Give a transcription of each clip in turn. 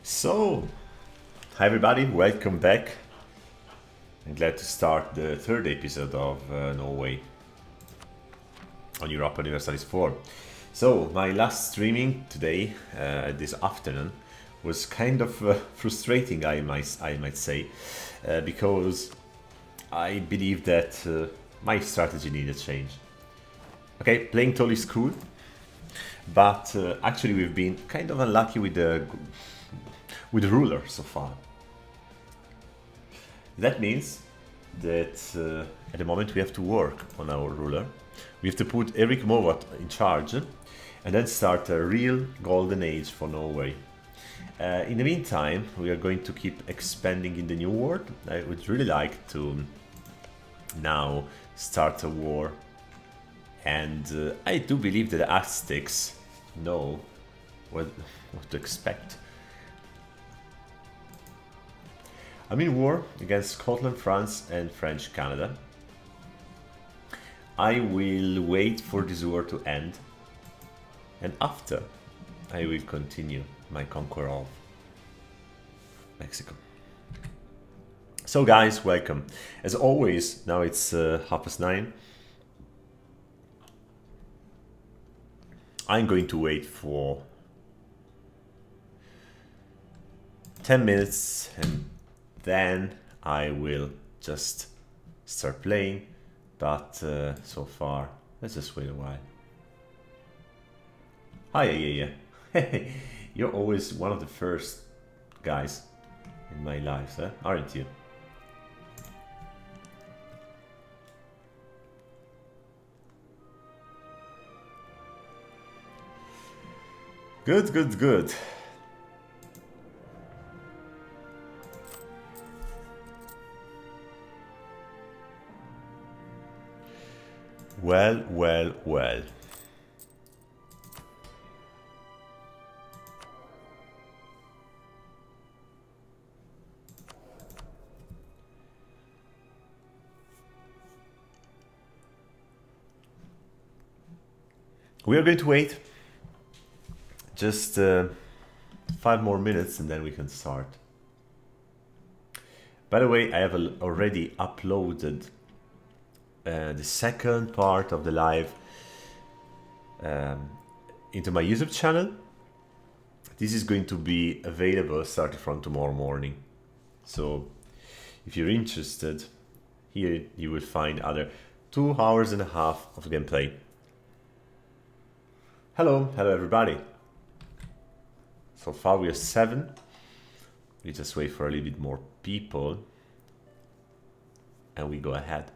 So, hi everybody, welcome back. I'm glad to start the third episode of Norway on Europa Universalis 4. So, my last streaming today, this afternoon, was kind of frustrating, I might say, because I believe that my strategy needed change. Okay, playing tall is cool, but actually we've been kind of unlucky with the ruler so far. That means that at the moment we have to work on our ruler. We have to put Erik Movat in charge and then start a real golden age for Norway. In the meantime, we are going to keep expanding in the new world. I would really like to now start a war, and I do believe that the Aztecs know what to expect. I'm in war against Scotland, France and French Canada. I will wait for this war to end, and after I will continue my conquer of Mexico. So guys, welcome. As always, now it's 9:30. I'm going to wait for 10 minutes and then I will just start playing, but so far, let's just wait a while. Hi, yeah. You're always one of the first guys in my life, aren't you? Good. Well. We are going to wait just 5 more minutes and then we can start. By the way, I have already uploaded the second part of the live into my YouTube channel. This is going to be available starting from tomorrow morning. So if you're interested, here you will find other 2.5 hours of gameplay. Hello everybody. So far we are 7. We just wait for a little bit more people and we go ahead.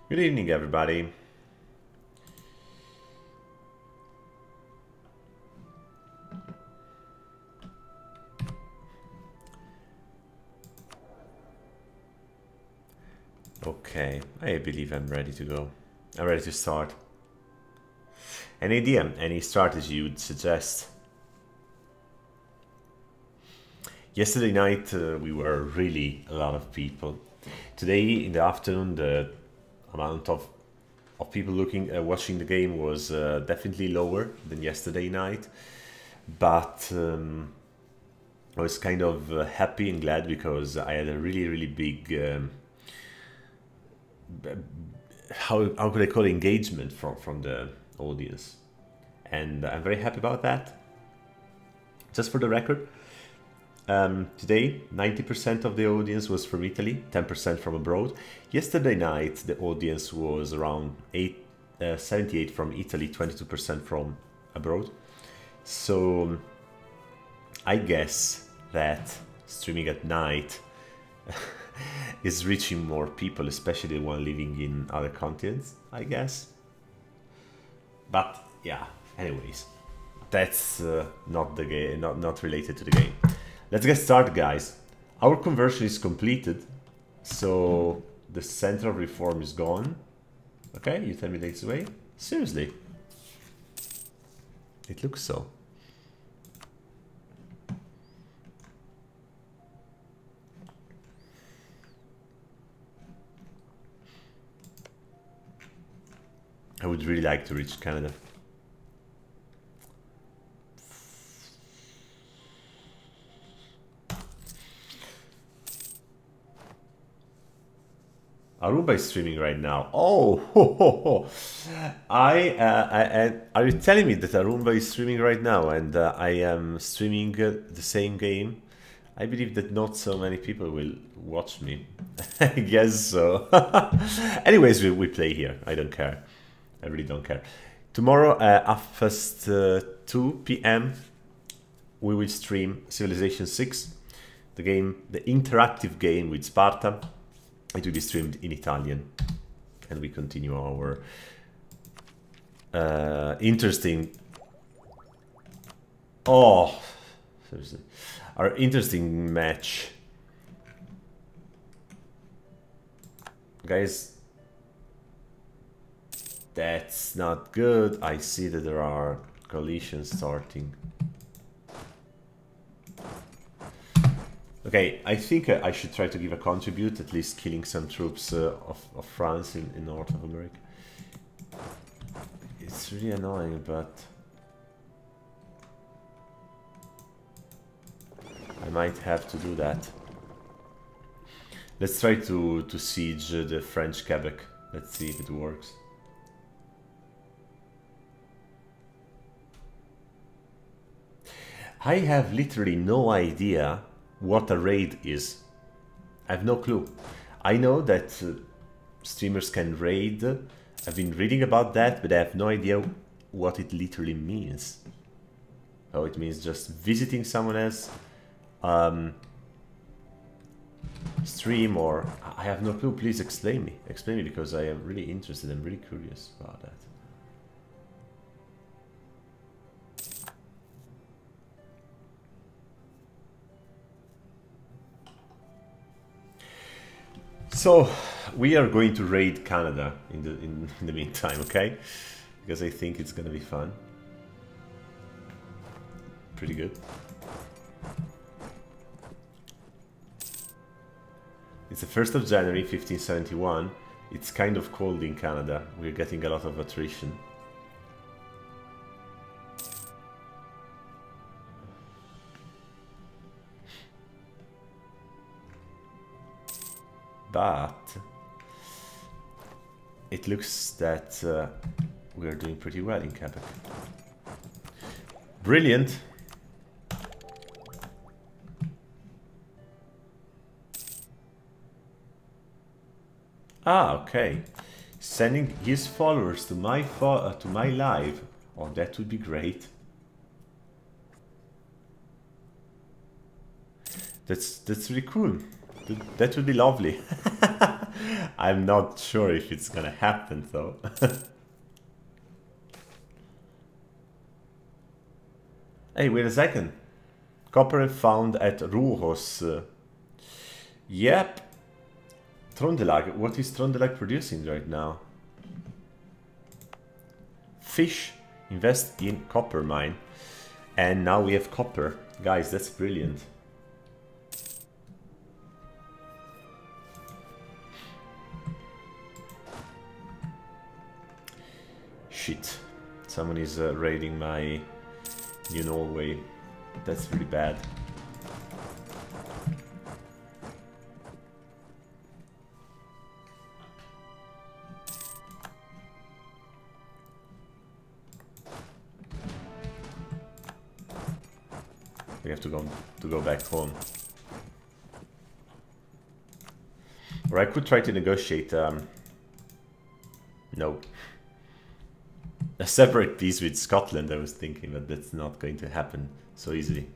Good evening, everybody. Okay, I believe I'm ready to go. I'm ready to start. Any idea, any strategy you would suggest? Yesterday night we were really a lot of people. Today in the afternoon the amount of people watching the game was definitely lower than yesterday night, but I was kind of happy and glad because I had a really big how could I call it, engagement from the audience, and I'm very happy about that. Just for the record, today 90% of the audience was from Italy, 10% from abroad. Yesterday night the audience was around 78 from Italy, 22% from abroad. So I guess that streaming at night is reaching more people, especially the one living in other continents, I guess. But yeah, anyways, that's not the game, not related to the game. Let's get started, guys. Our conversion is completed, so the center of reform is gone. Okay, you tell me this way. Seriously. It looks so. I would really like to reach Canada. Aruba is streaming right now. Oh, ho, ho, ho. Are you telling me that Aruba is streaming right now and I am streaming the same game? I believe that not so many people will watch me. I guess so. Anyways, we play here. I don't care. I really don't care. Tomorrow, after 2 p.m., we will stream Civilization 6, the game, the interactive game with Sparta. It will be streamed in Italian, and we continue our interesting. Oh, seriously, our interesting match, guys. That's not good. I see that there are coalitions starting. Okay, I think I should try to give a contribute, at least killing some troops of France in North of America. It's really annoying, but I might have to do that. Let's try to siege the French Quebec. Let's see if it works. I have literally no idea what a raid is. I have no clue. I know that streamers can raid. I've been reading about that, but I have no idea what it literally means. Oh, it means just visiting someone else stream, or I have no clue. Please explain me. Explain me, because I am really interested. I'm really curious about that. So we are going to raid Canada in the meantime, okay? Because I think it's gonna be fun. Pretty good. It's the 1st of January 1571. It's kind of cold in Canada. We're getting a lot of attrition. But it looks that we're doing pretty well in Quebec. Brilliant. Ah, okay. Sending his followers to my live. Oh, that would be great. That's really cool. That would be lovely. I'm not sure if it's gonna happen though. Hey, wait a second. Copper found at Ruhos. Yep. Trondelag. What is Trondelag producing right now? Fish. Invest in copper mine. And now we have copper. Guys, that's brilliant. Shit. Someone is raiding my New Norway. That's really bad. We have to go back home. Or I could try to negotiate. No. A separate peace with Scotland, I was thinking, but that's not going to happen so easily.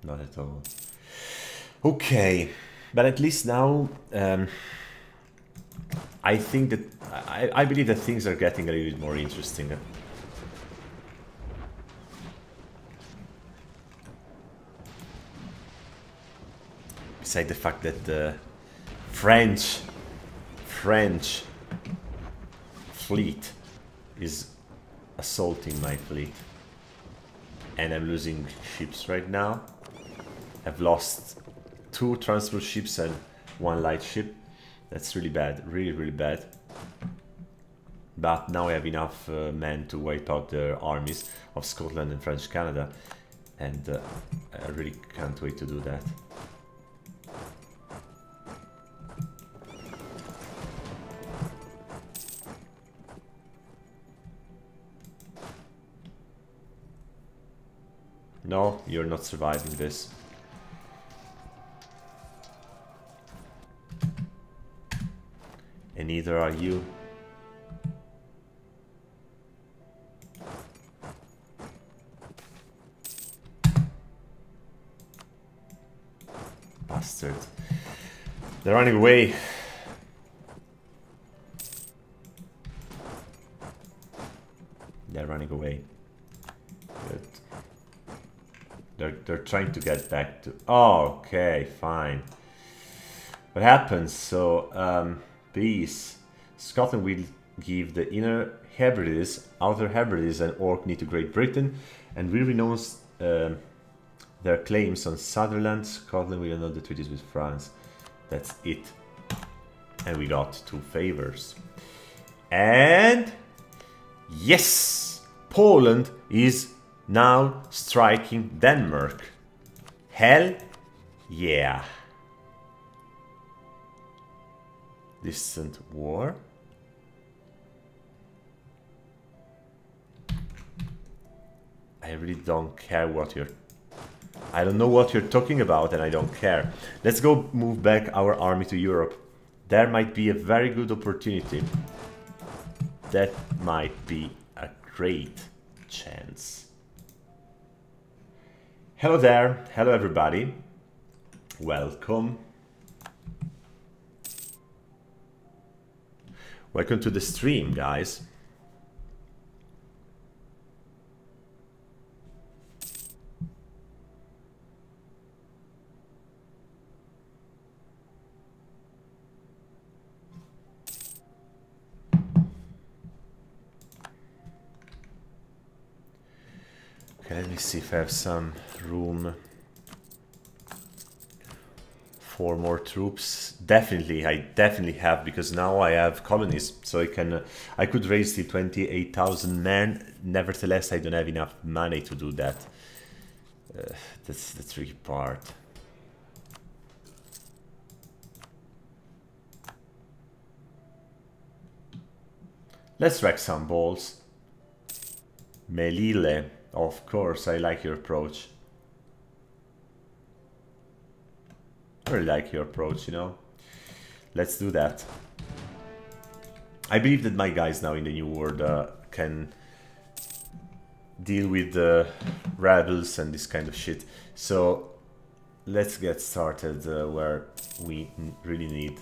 Not at all. Okay, but at least now I think that I believe that things are getting a little bit more interesting. Besides the fact that French fleet is assaulting my fleet. And I'm losing ships right now. I've lost 2 transport ships and 1 light ship. That's really bad, really bad. But now I have enough men to wipe out the armies of Scotland and French Canada. And I really can't wait to do that. No, you're not surviving this. And neither are you. Bastard. They're running away. They're running away. Good. They're trying to get back to... Oh, okay, fine. What happens? So, peace. Scotland will give the Inner Hebrides, Outer Hebrides and Orkney to Great Britain, and will renounce their claims on Sutherland. Scotland will annul the treaties with France. That's it. And we got 2 favors. And... yes! Poland is now striking Denmark. Hell yeah. Distant war. I really don't care what you're... I don't know what you're talking about and I don't care. Let's go move back our army to Europe. There might be a very good opportunity. That might be a great chance. Hello there, hello everybody. Welcome. Welcome to the stream, guys. Okay, let me see if I have some room for more troops. Definitely, I definitely have, because now I have colonies, so I could raise the 28,000 men. Nevertheless, I don't have enough money to do that. That's the tricky part. Let's wreck some balls. Melille. Of course, I like your approach. I really like your approach, you know. Let's do that. I believe that my guys now in the New World can deal with the rebels and this kind of shit. So let's get started where we really need.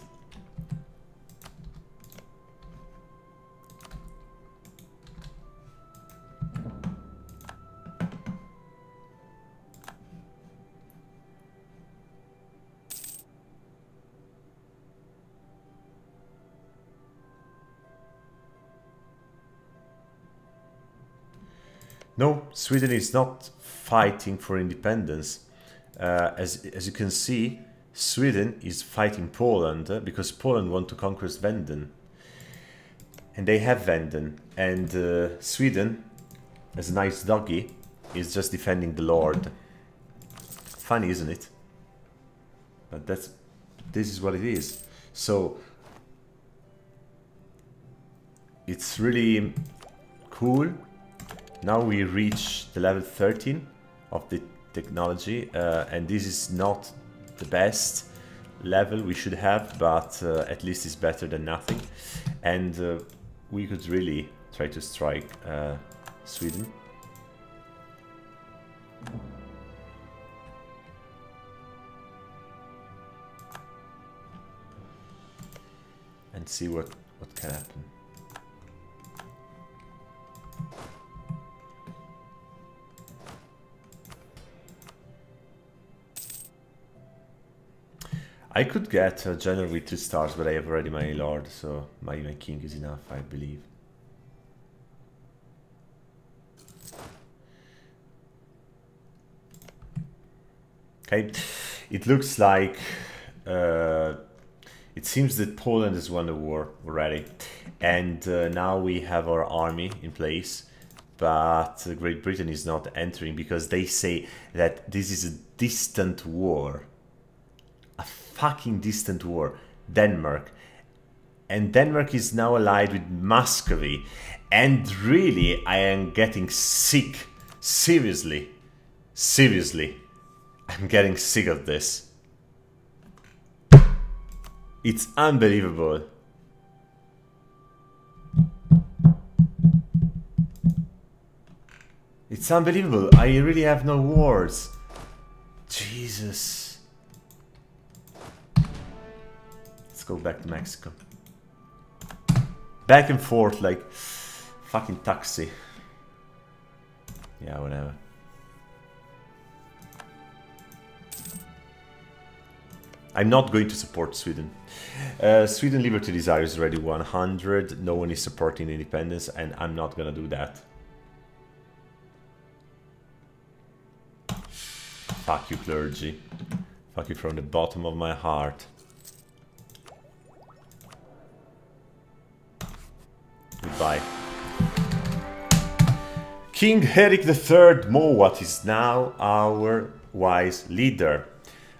No, Sweden is not fighting for independence. As you can see, Sweden is fighting Poland because Poland want to conquer Venden. And they have Venden. And Sweden, as a nice doggy, is just defending the Lord. Funny, isn't it? But this is what it is. So, it's really cool. Now we reach the level 13 of the technology, and this is not the best level we should have, but at least it's better than nothing. And we could really try to strike Sweden. And see what can happen. I could get a general with 2 stars, but I have already my lord, so my king is enough, I believe. Okay, it looks like it seems that Poland has won the war already, and now we have our army in place, but Great Britain is not entering because they say that this is a distant war. A fucking distant war. Denmark. And Denmark is now allied with Muscovy. And really, I am getting sick. Seriously. Seriously. I'm getting sick of this. It's unbelievable. It's unbelievable. I really have no words. Jesus. Let's go back to Mexico. Back and forth like fucking taxi. Yeah, whatever. I'm not going to support Sweden. Sweden Liberty Desire is already 100. No one is supporting independence, and I'm not gonna do that. Fuck you, clergy. Fuck you from the bottom of my heart. Goodbye. King Eric III Mowat is now our wise leader.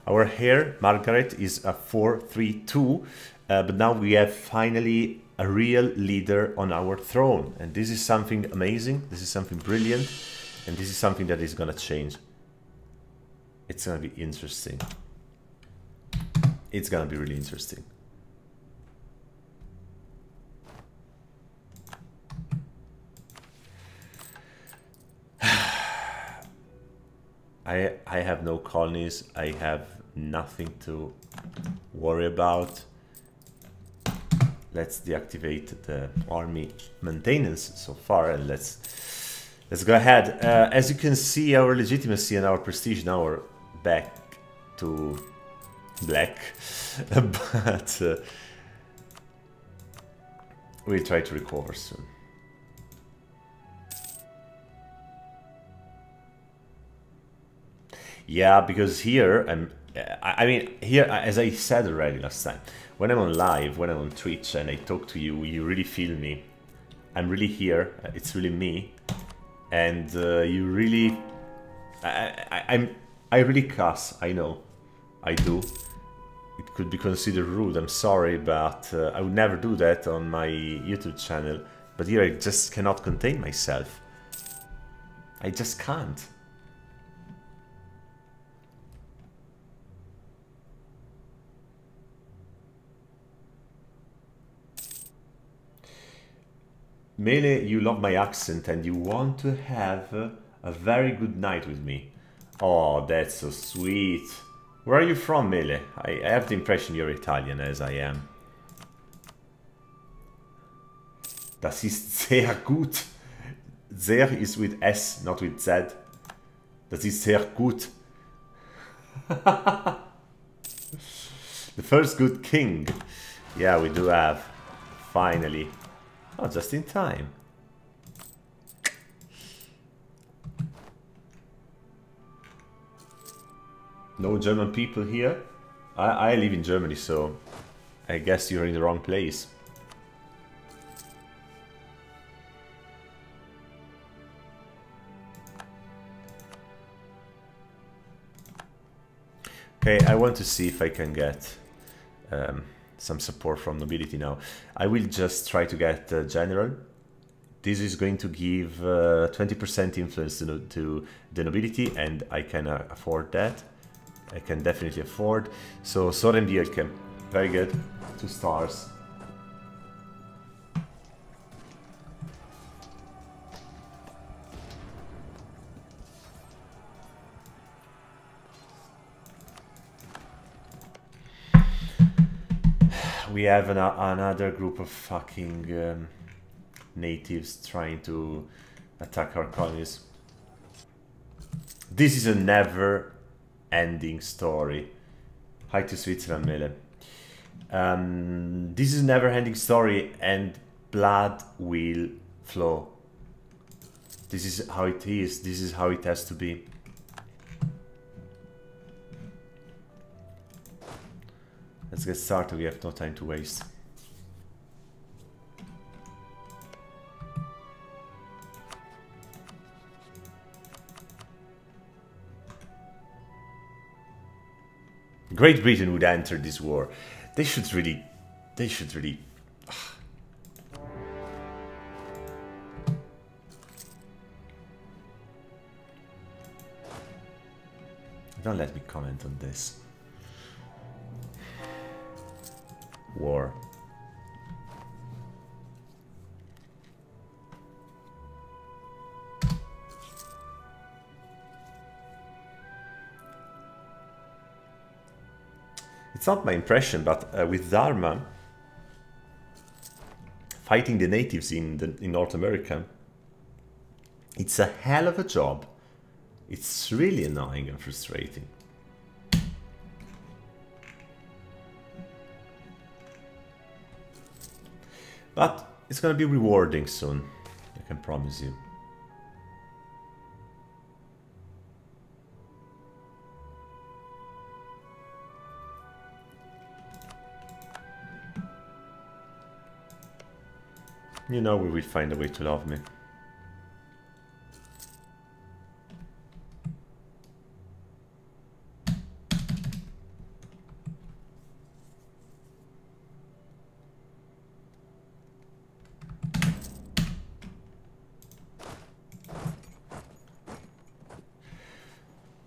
Our heir, Margaret, is a 432, but now we have finally a real leader on our throne. And this is something amazing, this is something brilliant, and this is something that is gonna change. It's gonna be interesting. It's gonna be really interesting. I have no colonies, I have nothing to worry about. Let's deactivate the army maintenance so far, and let's go ahead. As you can see, our legitimacy and our prestige now are back to black, but we'll try to recover soon. Yeah, because here, I mean, here, as I said already last time, when I'm on live, when I'm on Twitch and I talk to you, you really feel me. I'm really here, it's really me. And you really, I really cuss, I know, I do. It could be considered rude, I'm sorry, but I would never do that on my YouTube channel. But here I just cannot contain myself. I just can't. Mele, you love my accent and you want to have a very good night with me. Oh, that's so sweet. Where are you from, Mele? I have the impression you're Italian, as I am. Das ist sehr gut. Sehr is with S, not with Z. Das ist sehr gut. The first good king. Yeah, we do have. Finally. Oh, just in time. No German people here? I live in Germany, so I guess you're in the wrong place. Okay, I want to see if I can get some support from nobility now. I will just try to get general. This is going to give 20% influence to the nobility, and I can afford that. I can definitely afford. So Soren Bjelke, very good, 2 stars. We have another group of fucking natives trying to attack our colonies. This is a never-ending story. Hi to Switzerland, Mele. This is a never-ending story, and blood will flow. This is how it is. This is how it has to be. Let's get started. We have no time to waste. Great Britain would enter this war. They should really... Don't let me comment on this. War. It's not my impression, but with Dharma fighting the natives in North America, it's a hell of a job. It's really annoying and frustrating. But it's gonna be rewarding soon, I can promise you. You know we will find a way to love me.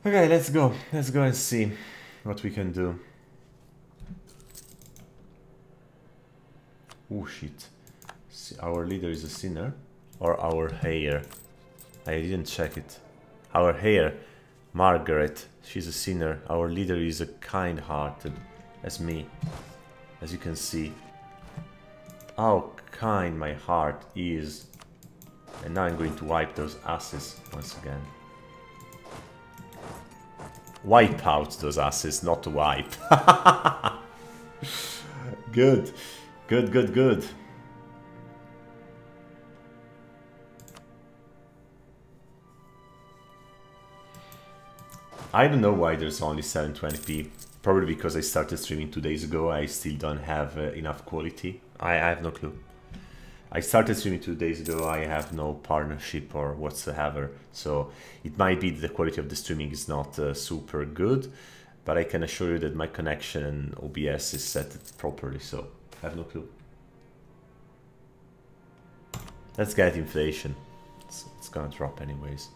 Okay, let's go. Let's go and see what we can do. Oh shit. Our leader is a sinner, or our heir? I didn't check it. Our heir, Margaret, she's a sinner. Our leader is a kind-hearted, as me, as you can see. How kind my heart is. And now I'm going to wipe those asses once again. Wipe out those asses, not to wipe. Good, good, good, good. I don't know why there's only 720p. Probably because I started streaming 2 days ago. I still don't have enough quality. I have no clue. I started streaming 2 days ago. I have no partnership or whatsoever. So it might be that the quality of the streaming is not super good. But I can assure you that my connection and OBS is set properly. So I have no clue. Let's get inflation. It's gonna drop anyways.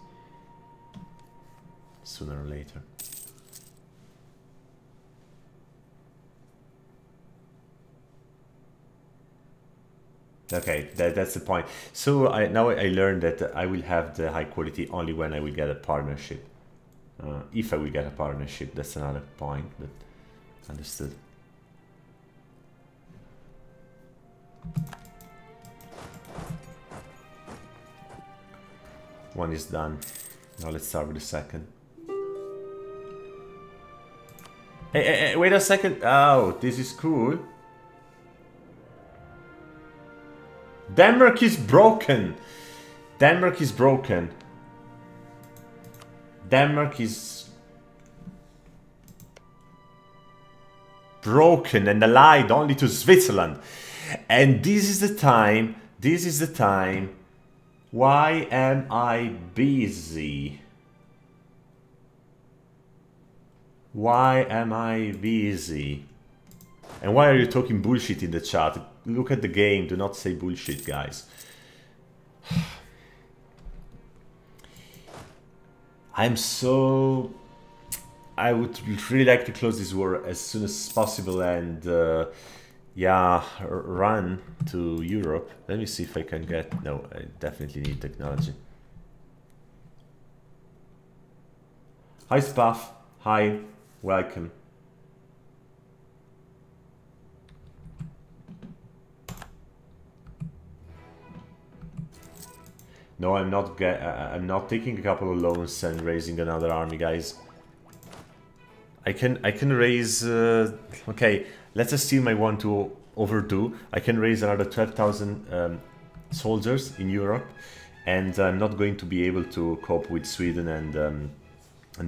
Sooner or later. Okay, that's the point. So now I learned that I will have the high quality only when I will get a partnership. If I will get a partnership, that's another point, but understood. One is done. Now let's start with the second. Hey, wait a second. Oh, this is cool. Denmark is broken. Denmark is broken. Denmark is broken and allied only to Switzerland. And this is the time. This is the time. Why am I busy? Why am I busy? And why are you talking bullshit in the chat? Look at the game, do not say bullshit, guys. I'm so... I would really like to close this war as soon as possible and yeah, run to Europe. Let me see if I can get... No, I definitely need technology. Hi Spaff, hi, welcome. No, I'm not taking a couple of loans and raising another army, guys. I can raise. Okay, let's assume I want to overdo. I can raise another 12,000 soldiers in Europe, and I'm not going to be able to cope with Sweden and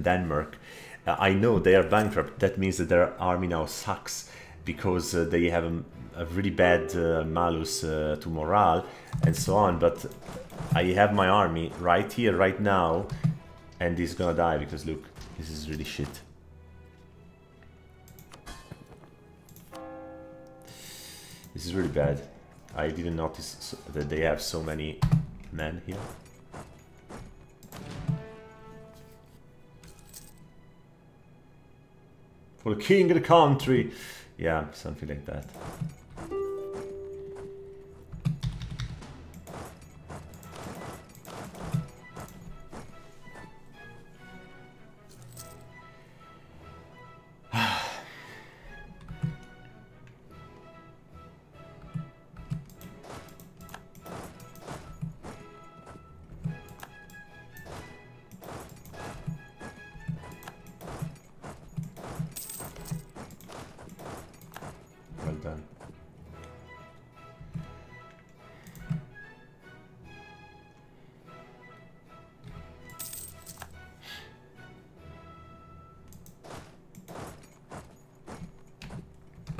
Denmark. I know they are bankrupt. That means that their army now sucks because they have a really bad malus to morale and so on. But I have my army right here, right now, and he's gonna die because look, this is really shit. This is really bad. I didn't notice that they have so many men here. For the king of the country! Yeah, something like that. Well done.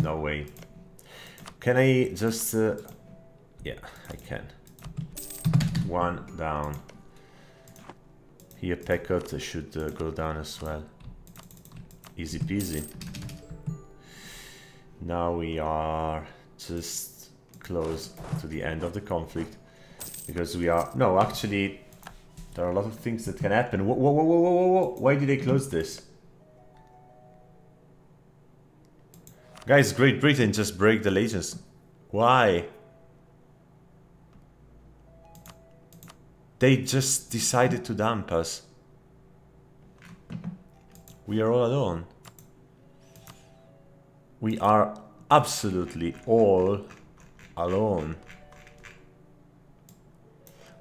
No way. Can I just... yeah, I can. One down. Here Pekot should go down as well. Easy peasy. Now we are just close to the end of the conflict. Because we are... No, actually, there are a lot of things that can happen. Whoa, whoa, whoa, whoa, whoa, whoa. Why did they close this? Guys, Great Britain just break the allegiance. Why? They just decided to dump us. We are all alone. We are absolutely all alone.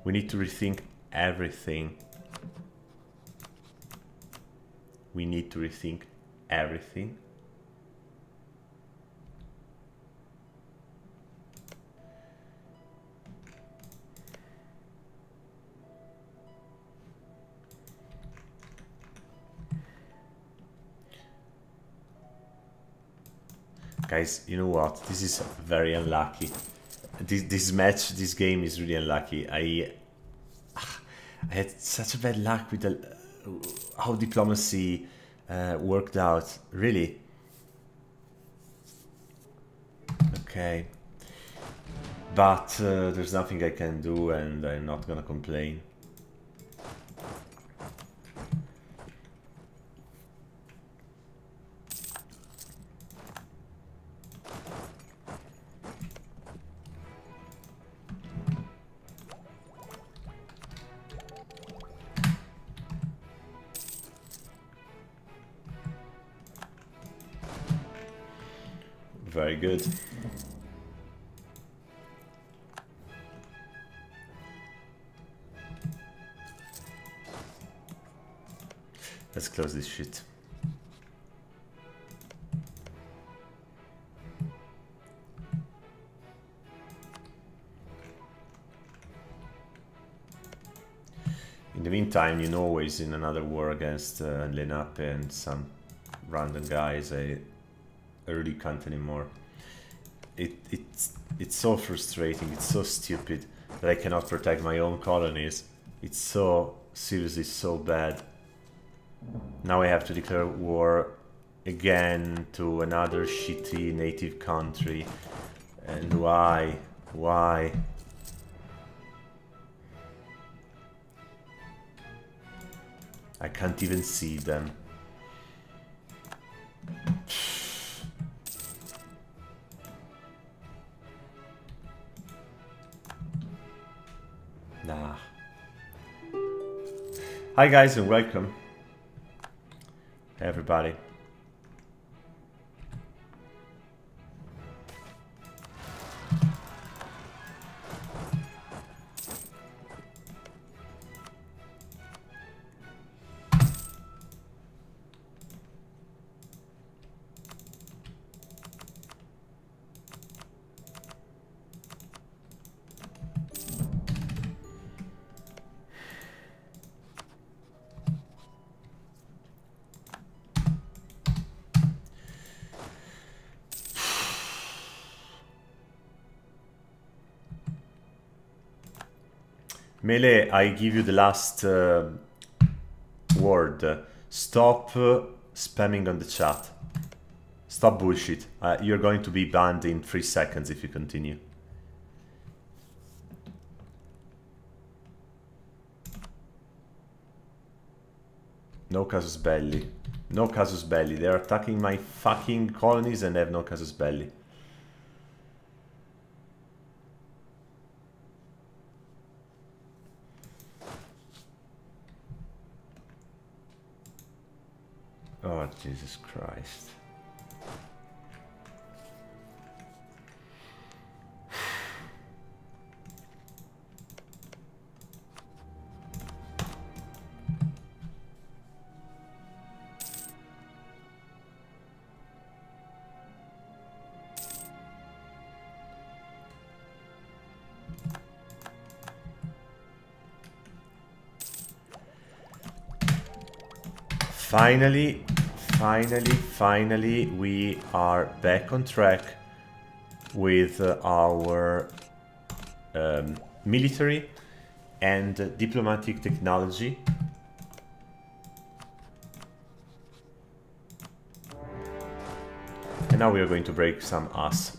We need to rethink everything. We need to rethink everything. Guys, you know what? This is very unlucky. This game is really unlucky. I had such a bad luck with how diplomacy worked out. Really. Okay. But there's nothing I can do, and I'm not gonna complain. Very good. Let's close this shit. In the meantime, Norway is in another war against Lenape and some random guys. I really can't anymore. It's so frustrating, it's so stupid that I cannot protect my own colonies. It's so, seriously so bad. Now I have to declare war again to another shitty native country. And why? Why? I can't even see them. Nah. Hi guys and welcome. Hey everybody. Melee, I give you the last word. Stop spamming on the chat. Stop bullshit. You're going to be banned in 3 seconds if you continue. No casus belli. No casus belli. They're attacking my fucking colonies and have no casus belli. Oh, Jesus Christ. Finally, we are back on track with our military and diplomatic technology. And now we are going to break some ass.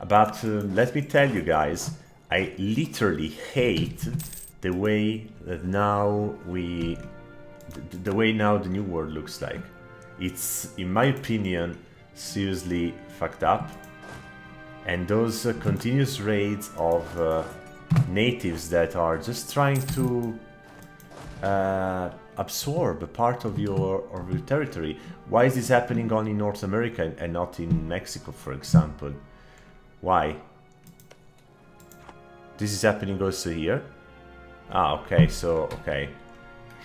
But let me tell you guys, I literally hate the way that now the way now the new world looks like. It's, in my opinion, seriously fucked up. And those continuous raids of natives that are just trying to absorb a part of your territory. Why is this happening only in North America and not in Mexico, for example? Why? This is happening also here? Ah, okay, so, okay.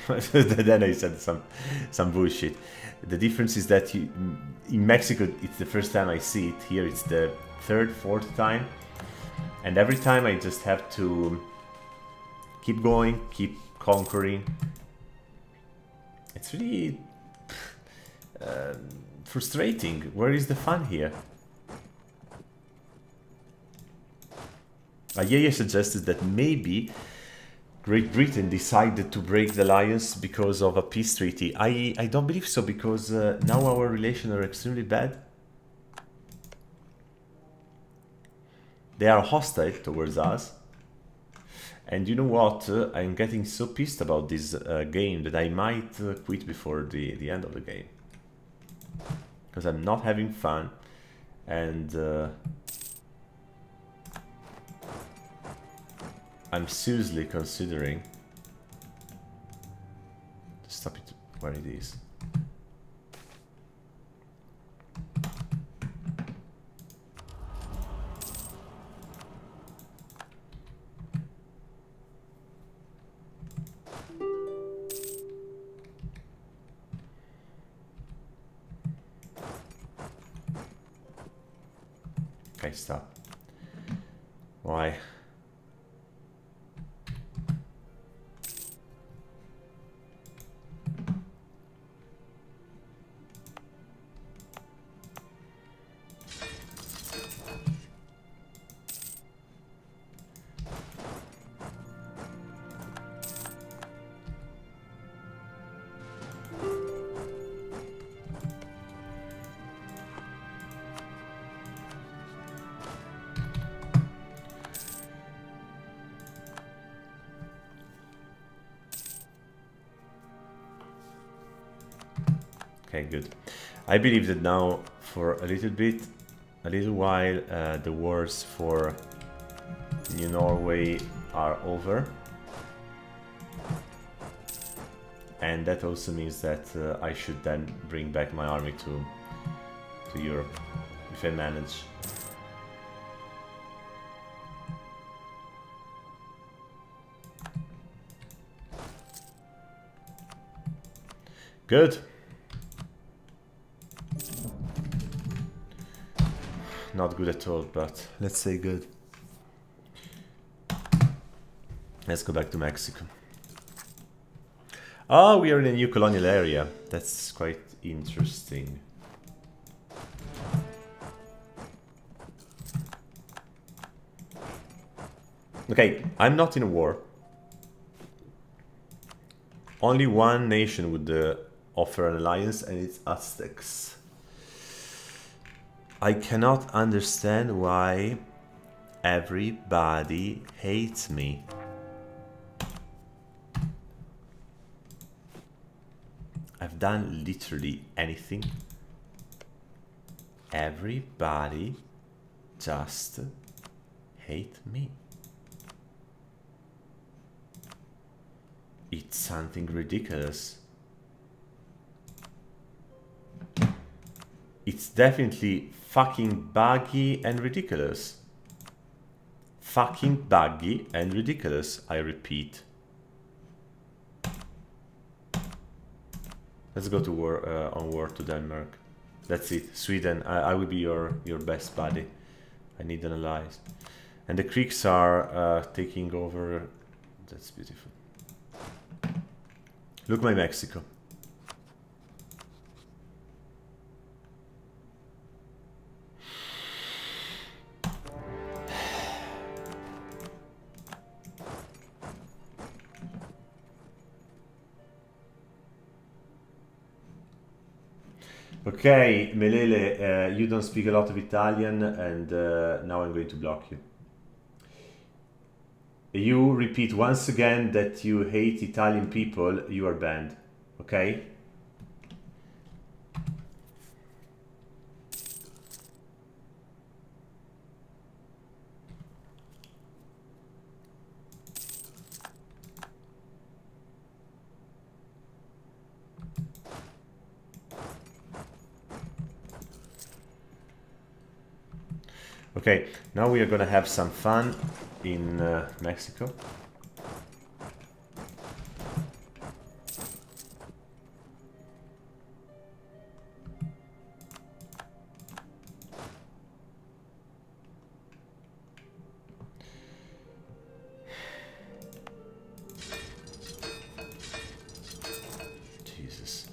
Then I said some bullshit. The difference is that in Mexico, it's the first time I see it. Here, it's the third, fourth time. And every time I just have to keep going, keep conquering. It's really frustrating. Where is the fun here? Yaya suggested that maybe Great Britain decided to break the alliance because of a peace treaty. I don't believe so, because now our relations are extremely bad. They are hostile towards us. And you know what? I'm getting so pissed about this game that I might quit before the end of the game. Because I'm not having fun. And I'm seriously considering to stop it where it is. Okay, stop. Why? Okay, good. I believe that now, for a little while, the wars for New Norway are over. And that also means that I should then bring back my army to Europe, if I manage. Good. Not good at all, but let's say good. Let's go back to Mexico. Oh, we are in a new colonial area. That's quite interesting. Okay, I'm not in a war. Only one nation would offer an alliance, and it's Aztecs. I cannot understand why everybody hates me. I've done literally anything. Everybody just hate me. It's something ridiculous. It's definitely fucking buggy and ridiculous. Fucking buggy and ridiculous, I repeat. Let's go to war, on war to Denmark. That's it. Sweden, I will be your best buddy. I need an ally. And the Greeks are taking over. That's beautiful. Look, my Mexico. Okay, Melele, you don't speak a lot of Italian, and now I'm going to block you. You repeat once again that you hate Italian people, you are banned. Okay? Okay, now we are gonna have some fun in Mexico. Jesus.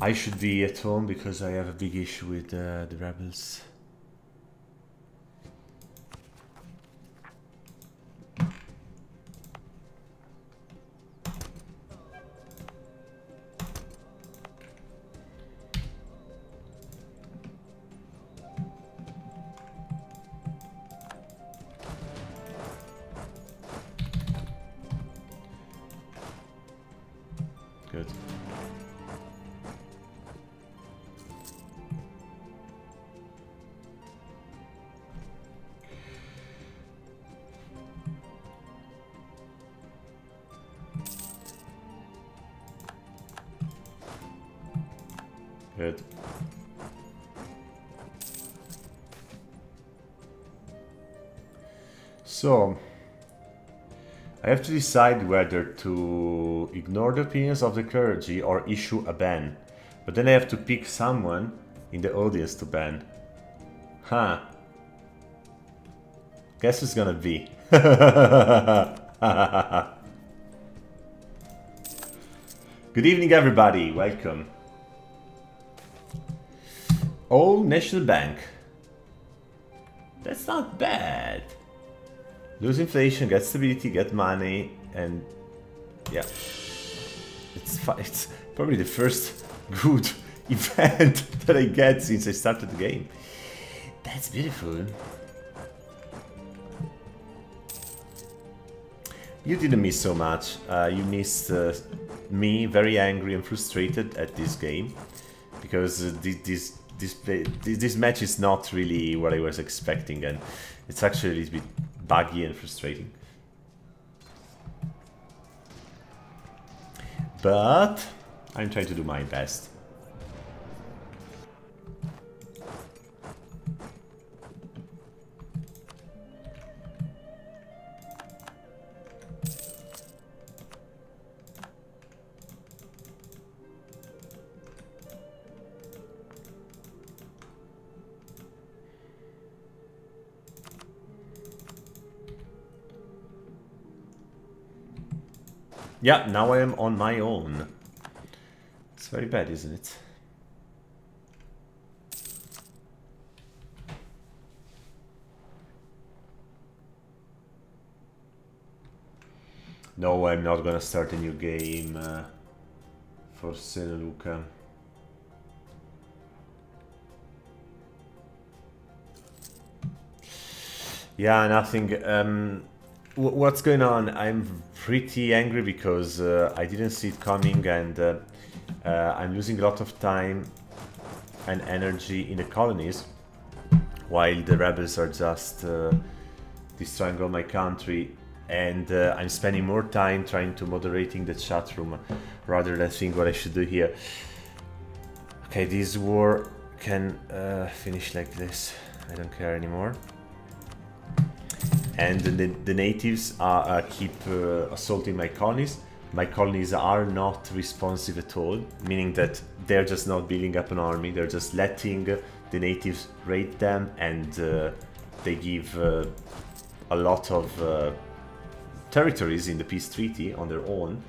I should be at home because I have a big issue with the rebels. Good. Good. So, I have to decide whether to ignore the opinions of the clergy or issue a ban. But then I have to pick someone in the audience to ban. Huh. Guess who's gonna be? Good evening, everybody. Welcome. Old National Bank. That's not bad. Lose inflation, get stability, get money, and yeah, it's probably the first good event that I get since I started the game. That's beautiful. You didn't miss so much. You missed me, very angry and frustrated at this game, because this match is not really what I was expecting, and it's actually a little bit buggy and frustrating. But I'm trying to do my best. Yeah, now I am on my own. It's very bad, isn't it? No, I'm not gonna start a new game for Seneluca. Yeah, nothing. What's going on? I'm pretty angry because I didn't see it coming, and I'm losing a lot of time and energy in the colonies while the rebels are just destroying all my country, and I'm spending more time trying to moderating the chat room rather than think what I should do here. Okay, this war can finish like this. I don't care anymore. And the natives keep assaulting my colonies. My colonies are not responsive at all, meaning that they're just not building up an army. They're just letting the natives raid them, and they give a lot of territories in the peace treaty on their own.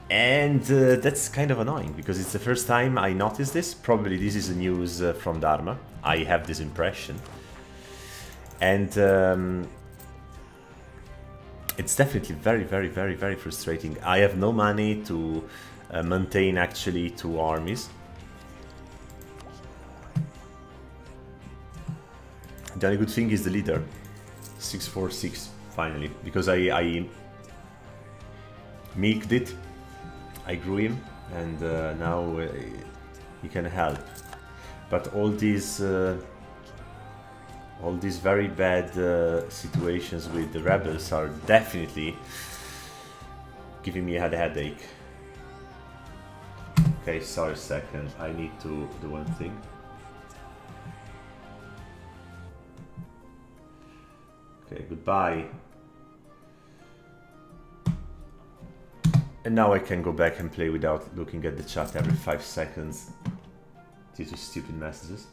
And that's kind of annoying, because it's the first time I noticed this. Probably this is a news from Dharma. I have this impression. And it's definitely very, very, very, very frustrating. I have no money to maintain actually 2 armies. The only good thing is the leader. 646, finally. Because I milked it. I grew him, and now he can help. But all these very bad situations with the rebels are definitely giving me a headache. Okay, sorry a second. I need to do one thing. Okay, goodbye. And now I can go back and play without looking at the chat every 5 seconds due to stupid messages.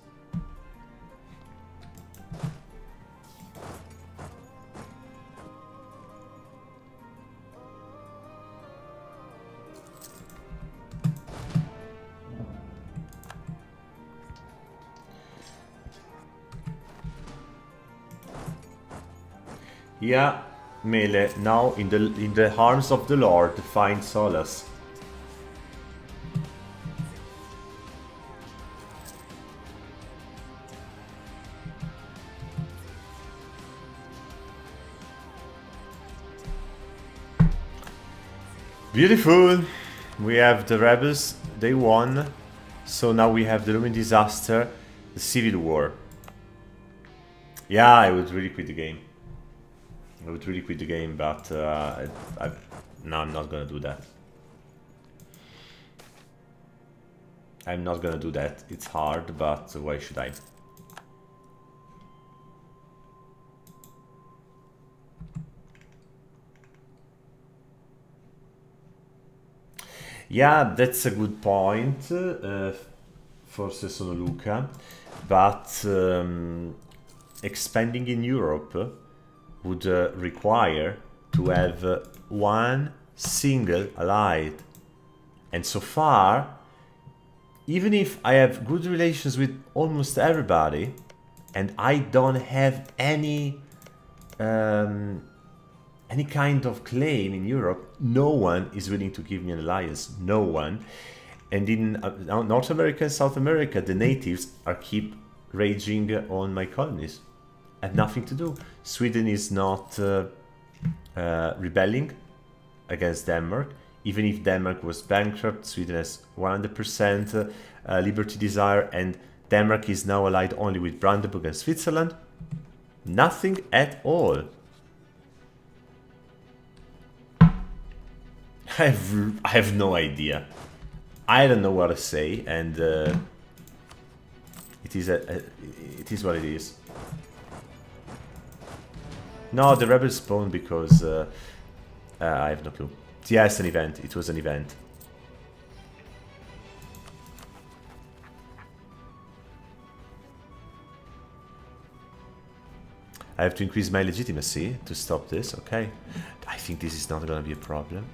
Yeah, Mele, now in the arms of the Lord find solace. Beautiful! We have the rebels, they won. So now we have the looming disaster, the civil war. Yeah, I would really quit the game. I would really quit the game, but no, I'm not gonna do that. I'm not gonna do that. It's hard, but why should I? Yeah, that's a good point, forse sono Luca, but expanding in Europe would require to have one single allied. And so far, even if I have good relations with almost everybody, and I don't have any kind of claim in Europe, no one is willing to give me an alliance. No one. And in North America and South America, the natives are keep raging on my colonies. I have nothing to do. Sweden is not rebelling against Denmark. Even if Denmark was bankrupt, Sweden has 100% liberty desire, and Denmark is now allied only with Brandenburg and Switzerland. Nothing at all. I have no idea. I don't know what to say, and it is what it is. No, the rebels spawned because I have no clue. Yes, an event. It was an event. I have to increase my legitimacy to stop this. Okay. I think this is not gonna be a problem.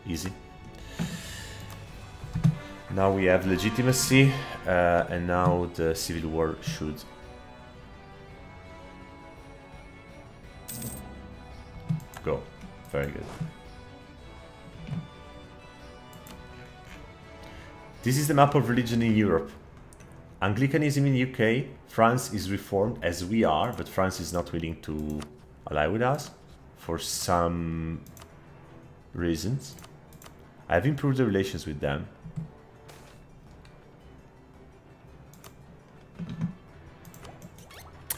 Easy. Now we have legitimacy, and now the civil war should go. Very good. This is the map of religion in Europe. Anglicanism in UK, France is reformed as we are, but France is not willing to ally with us for some reasons. I have improved the relations with them.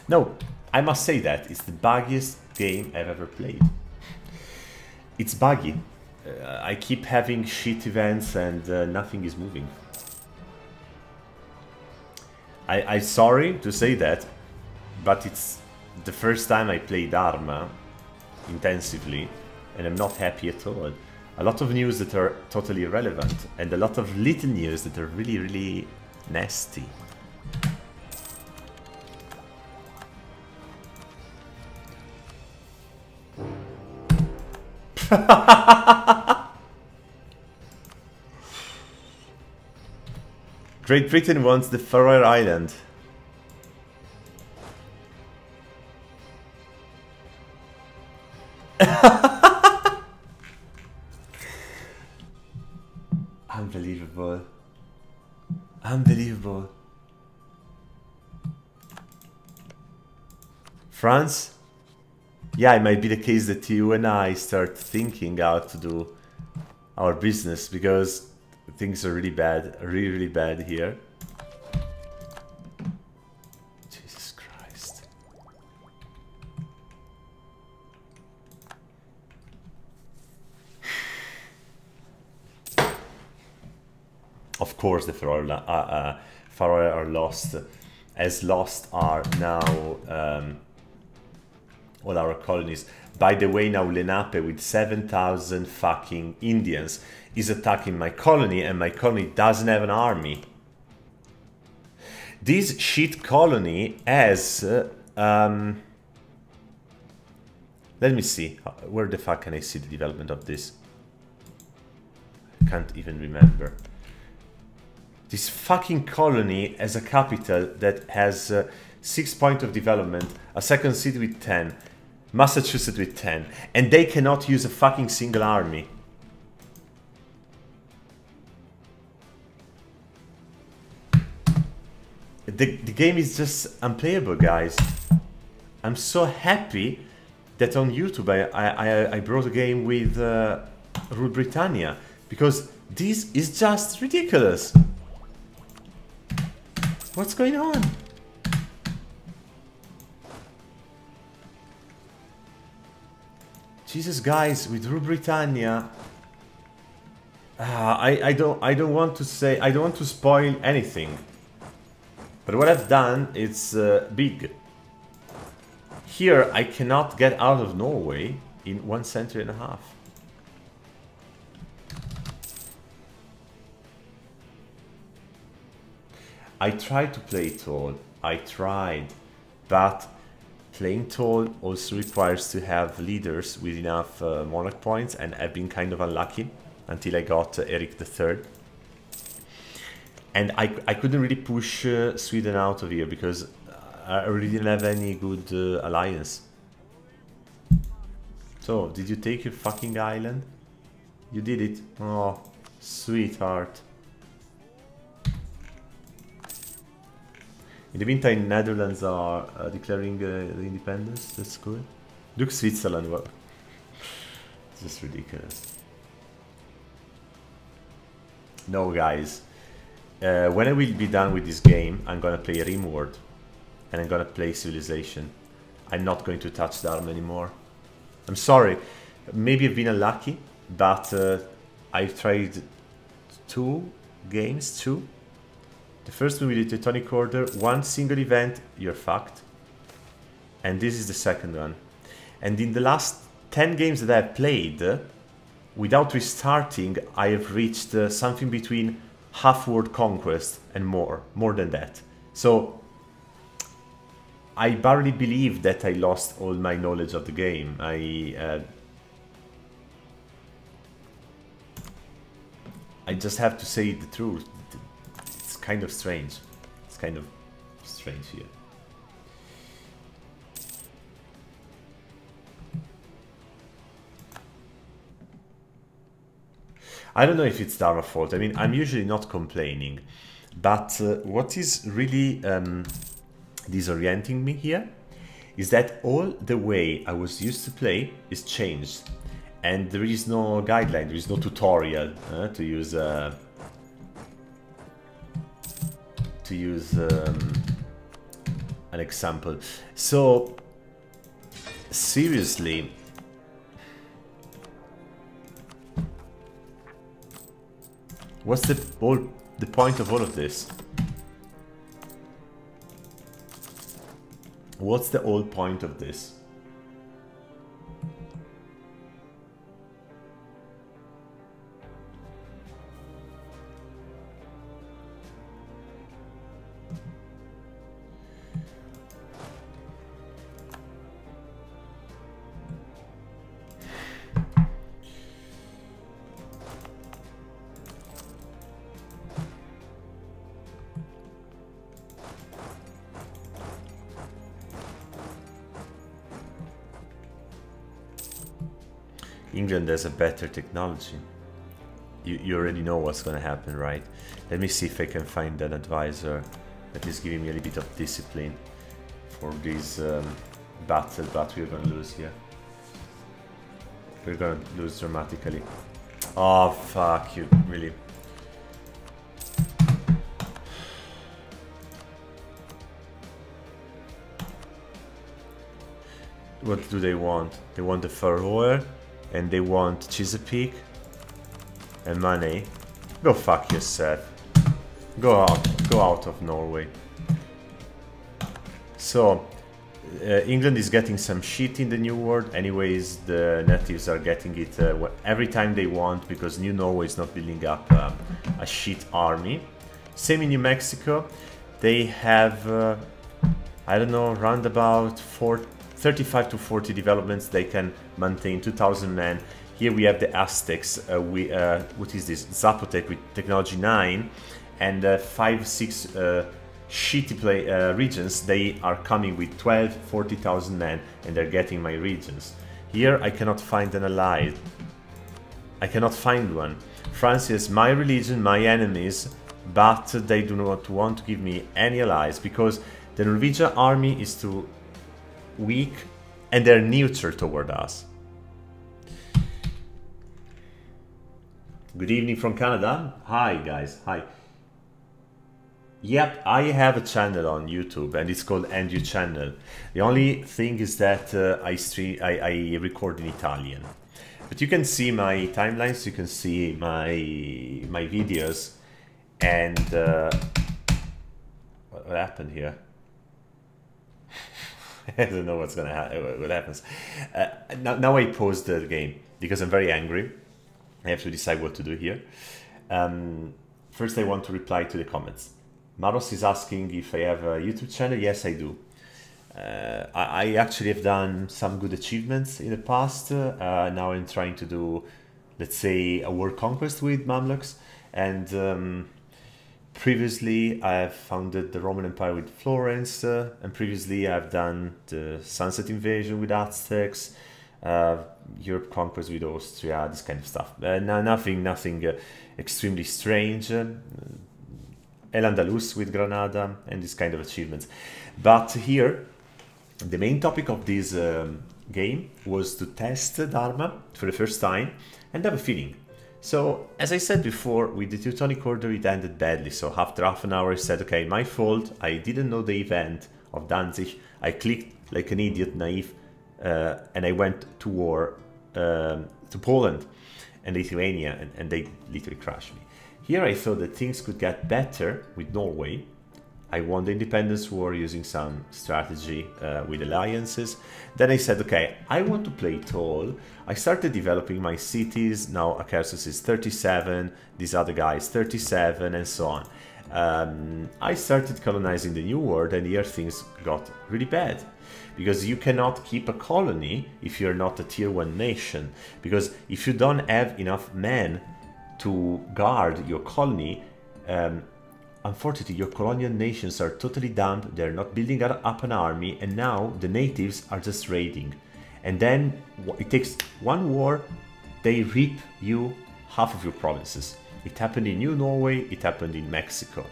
No, I must say that it's the buggiest game I've ever played. It's buggy. I keep having shit events and nothing is moving. I'm sorry to say that, but it's the first time I played Arma intensively and I'm not happy at all. A lot of news that are totally irrelevant and a lot of little news that are really, really nasty. Great Britain wants the Faroe Island. Unbelievable. Unbelievable. France? Yeah, it might be the case that you and I start thinking how to do our business, because things are really bad, really bad here. Jesus Christ. Of course the Faroe are lost, as lost are now all our colonies. By the way, now Lenape with 7,000 fucking Indians is attacking my colony, and my colony doesn't have an army. This shit colony has... let me see. Where the fuck can I see the development of this? I can't even remember. This fucking colony has a capital that has 6 points of development, a second city with 10, Massachusetts with 10, and they cannot use a fucking single army. The game is just unplayable, guys. I'm so happy that on YouTube I brought a game with Rule Britannia, because this is just ridiculous. What's going on? Jesus, guys, with Rule Britannia, I don't want to say, I don't want to spoil anything, but what I've done is big. Here I cannot get out of Norway in 1 century and a half. I tried to play tall, I tried, but playing tall also requires to have leaders with enough monarch points, and I've been kind of unlucky until I got Eric III. And I couldn't really push Sweden out of here because I really didn't have any good alliance. So, did you take your fucking island? You did it. Oh, sweetheart. In the meantime, Netherlands are declaring the independence. That's good. Look, Switzerland. Well, it's just ridiculous. No, guys. When I will be done with this game, I'm gonna play Rimworld, and I'm gonna play Civilization. I'm not going to touch the arm anymore. I'm sorry. Maybe I've been unlucky, but I've tried 2 games. The first one with the Teutonic Order, 1 single event, you're fucked. And this is the second one. And in the last 10 games that I've played, without restarting, I have reached something between half-world conquest and more than that. So, I barely believe that I lost all my knowledge of the game. I just have to say the truth. It's kind of strange. It's kind of strange here. I don't know if it's Dara's fault. I mean, I'm usually not complaining, but what is really disorienting me here is that all the way I was used to play is changed, and there is no guideline, there is no tutorial to use an example. So seriously, what's the point of all of this? What's the whole point of this? England has a better technology. You already know what's going to happen, right? Let me see if I can find an advisor that is giving me a little bit of discipline for this battle, but we're going to lose here. We're going to lose dramatically. Oh, fuck you, really. What do they want? They want the Faroe, and they want Chesapeake and money. Go fuck yourself. Go out of Norway. So England is getting some shit in the New World. Anyways, the natives are getting it every time they want, because New Norway is not building up a shit army. Same in New Mexico. They have I don't know, around about 35 to 40 developments. They can maintain 2,000 men. Here we have the Aztecs. What is this? Zapotec with technology 9, and 5-6 shitty regions. They are coming with 40,000 men, and they're getting my regions. Here I cannot find an ally. I cannot find one. France is my religion, my enemies, but they do not want to give me any allies because the Norwegian army is too weak and they're neutral toward us. Good evening from Canada. Hi guys, hi. Yep, I have a channel on YouTube and it's called NU channel. The only thing is that I record in Italian. But you can see my timelines, you can see my videos, and what happened here? I don't know what's gonna happen. What happens? Now I pause the game because I'm very angry. I have to decide what to do here. First, I want to reply to the comments. Maros is asking if I have a YouTube channel. Yes, I do. I actually have done some good achievements in the past. Now I'm trying to do, let's say, a world conquest with Mamluks. And previously I've founded the Roman Empire with Florence. And previously I've done the Sunset Invasion with Aztecs. Europe conquest with Austria, this kind of stuff. Nothing extremely strange. El Andalus with Granada and this kind of achievements. But here, the main topic of this game was to test Dharma for the first time and have a feeling. So, as I said before, with the Teutonic Order it ended badly. So after half an hour I said, okay, my fault, I didn't know the event of Danzig. I clicked like an idiot, naive, and I went to war to Poland and Lithuania, and they literally crushed me. Here I thought that things could get better with Norway. I won the independence war using some strategy with alliances. Then I said, okay, I want to play tall. I started developing my cities. Now Akershus is 37, this other guy is 37, and so on. I started colonizing the New World, and here things got really bad. Because you cannot keep a colony if you're not a tier 1 nation. Because if you don't have enough men to guard your colony, unfortunately your colonial nations are totally dumb, they're not building up an army, and now the natives are just raiding. And then it takes one war, they rip you half of your provinces. It happened in New Norway, it happened in Mexico.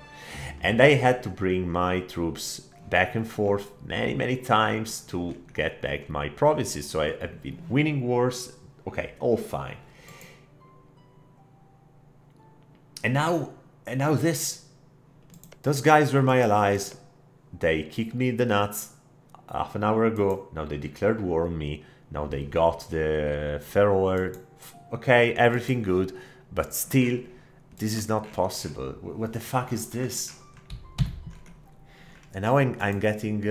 And I had to bring my troops back and forth many times to get back my provinces. So I've been winning wars, okay, all fine. And now this. Those guys were my allies. They kicked me in the nuts half an hour ago. Now they declared war on me. Now they got the Faroe. Okay, everything good, but still, this is not possible. What the fuck is this? And now I'm getting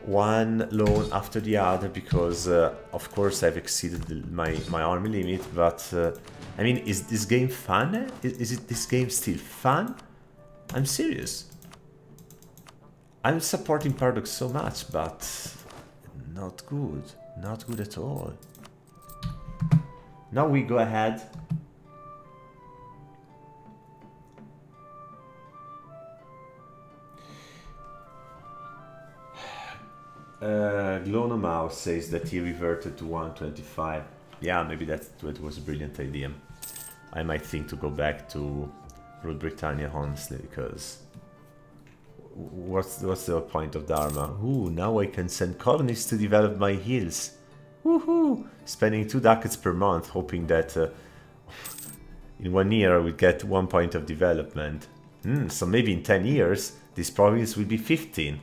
one loan after the other because, of course, I've exceeded my army limit. But I mean, is this game fun? Is this game still fun? I'm serious. I'm supporting Paradox so much, but not good. Not good at all. Now we go ahead. Glonomouse says that he reverted to 125. Yeah, maybe that was a brilliant idea. I might think to go back to Rule Britannia, honestly, because what's the point of Dharma? Ooh, now I can send colonists to develop my hills. Woohoo! Spending 2 ducats per month, hoping that in 1 year I would get 1 point of development. So maybe in 10 years, this province will be 15.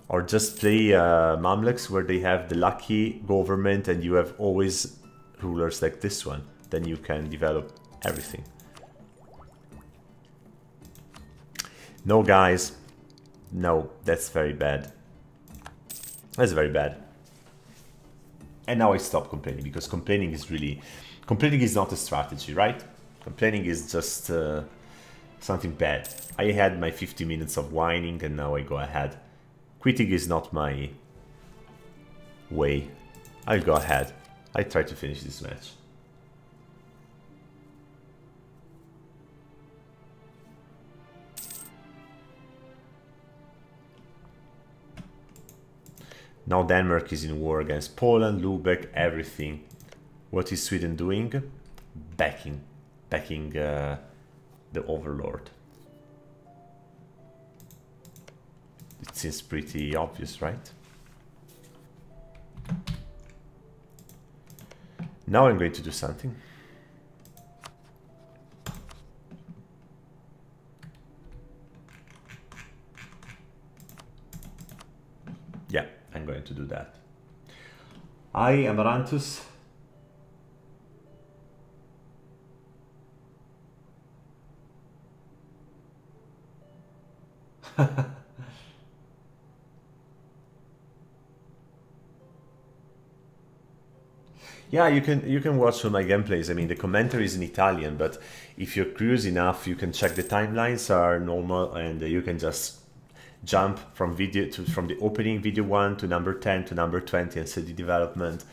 Or just play Mamluks where they have the lucky government and you have always rulers like this one. Then you can develop everything. No, guys. No, that's very bad. That's very bad. And now I stop complaining, because complaining is really... Complaining is not a strategy, right? Complaining is just something bad. I had my 50 minutes of whining and now I go ahead. Quitting is not my way. I'll go ahead. I try to finish this match. Now Denmark is in war against Poland, Lubeck, everything. What is Sweden doing? Backing the Overlord. It seems pretty obvious, right? Now I'm going to do something. Yeah, I'm going to do that. I, Amaranthus. Yeah, you can watch all my gameplays. I mean, the commentary is in Italian, but if you're curious enough, you can check the timelines are normal, and you can just jump from the opening video 1 to number 10 to number 20 and see the development.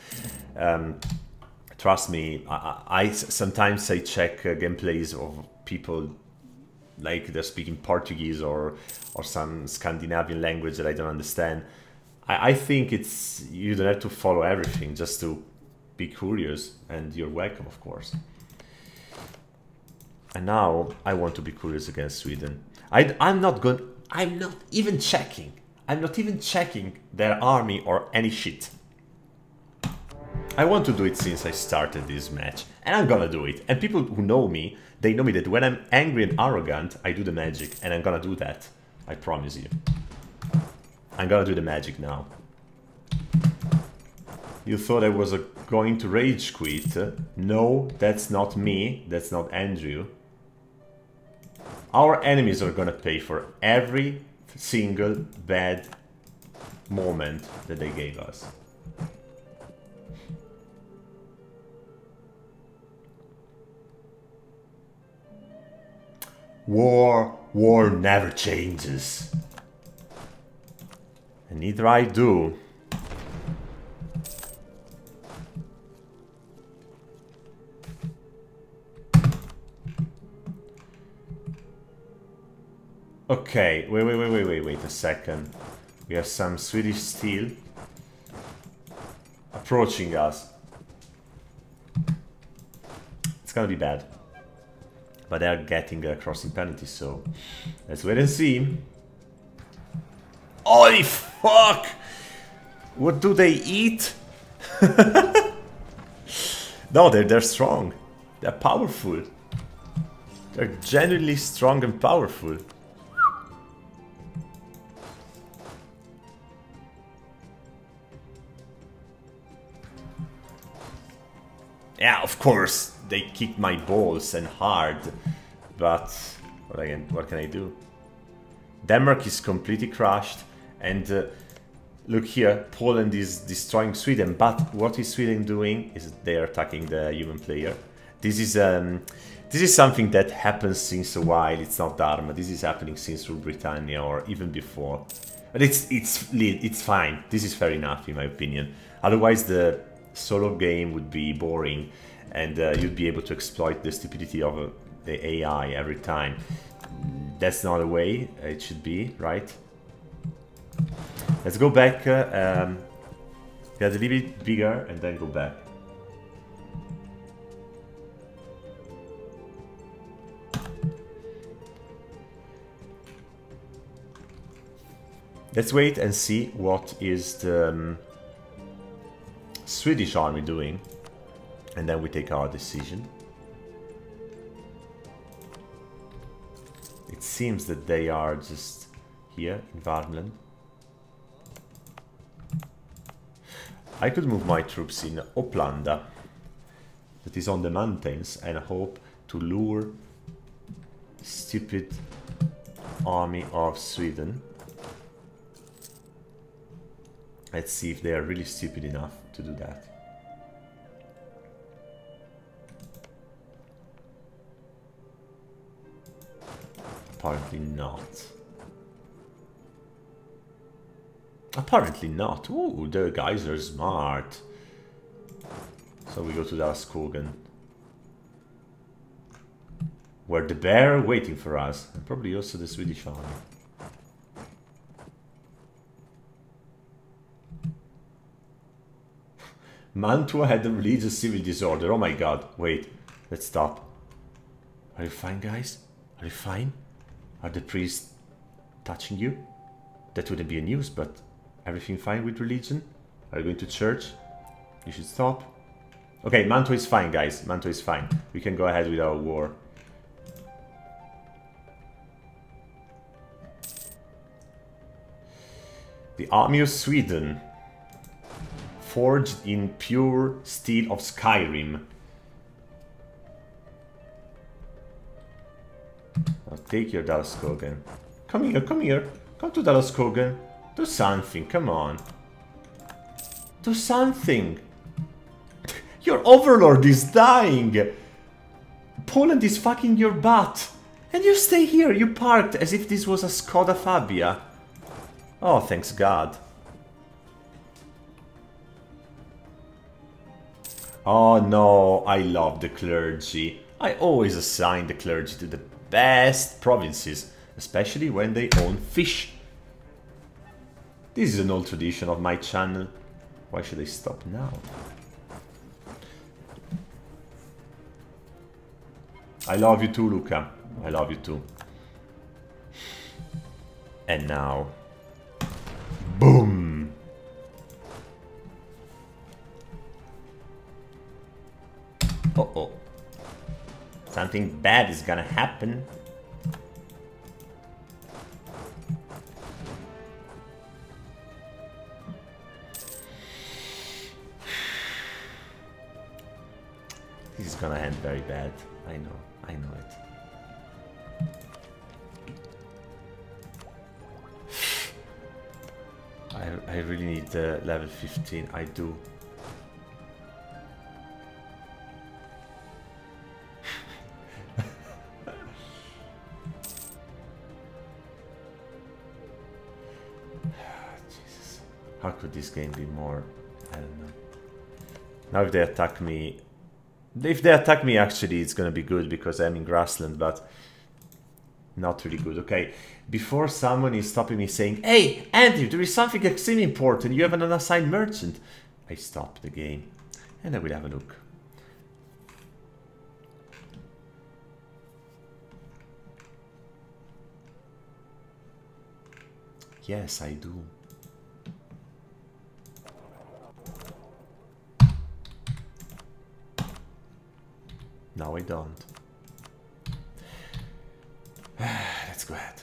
Trust me, I sometimes I check gameplays of people like they're speaking Portuguese or some Scandinavian language that I don't understand. I think you don't have to follow everything, just to be curious, and you're welcome, of course. And now I want to be curious against Sweden. I'm not even checking. I'm not even checking their army or any shit. I want to do it since I started this match, and I'm gonna do it. And people who know me, they know me that when I'm angry and arrogant, I do the magic, and I'm gonna do that. I promise you. I'm gonna do the magic now. You thought I was going to rage quit? No, that's not me. That's not Andrew. Our enemies are gonna pay for every single bad moment that they gave us. War never changes. And neither I do. Okay, wait a second. We have some Swedish steel approaching us. It's gonna be bad. But they are getting a crossing penalty, so let's wait and see. Holy fuck! What do they eat? No, they're strong. They're powerful. They're genuinely strong and powerful. Yeah, of course, they kicked my balls and hard, but what can I do? Denmark is completely crushed, and look here, Poland is destroying Sweden, but what is Sweden doing is they are attacking the human player. This is something that happens since a while. It's not Dharma. This is happening since Rule Britannia or even before. But it's fine. This is fair enough in my opinion. Otherwise the solo game would be boring, and you'd be able to exploit the stupidity of the AI every time. That's not the way it should be, right? Let's go back, get a little bit bigger and then go back. Let's wait and see what is the Swedish army doing, and then we take our decision. It seems that they are just here in Värmland. I could move my troops in Oplanda, that is on the mountains, and hope to lure stupid army of Sweden. Let's see if they are really stupid enough to do that. Apparently not. Apparently not. Ooh, the guys are smart. So we go to Dalaskogen, where the bear are waiting for us, and probably also the Swedish army. Mantua had a religious civil disorder. Oh my god. Wait. Let's stop. Are you fine, guys? Are you fine? Are the priests touching you? That wouldn't be a news, but everything fine with religion? Are you going to church? You should stop. Okay, Mantua is fine, guys. Mantua is fine. We can go ahead with our war. The army of Sweden, forged in pure steel of Skyrim. I'll take your Dalaskogen. Come here, come here. Come to Dalaskogen. Do something, come on. Do something. Your overlord is dying. Poland is fucking your butt. And you stay here, you parked as if this was a Skoda Fabia. Oh, thanks God. Oh no, I love the clergy. I always assign the clergy to the best provinces, especially when they own fish. This is an old tradition of my channel. Why should I stop now? I love you too, Luca. I love you too. And now... boom! Uh-oh. Something bad is gonna happen. This is gonna end very bad. I know it. I really need level 15, I do. could this game be more? I don't know. Now if they attack me... If they attack me, actually, it's gonna be good because I'm in grassland, but... Not really good. Okay, before someone is stopping me saying, "Hey, Andrew, there is something extremely important. You have an unassigned merchant." I stop the game and I will have a look. Yes, I do. No, I don't. Let's go ahead.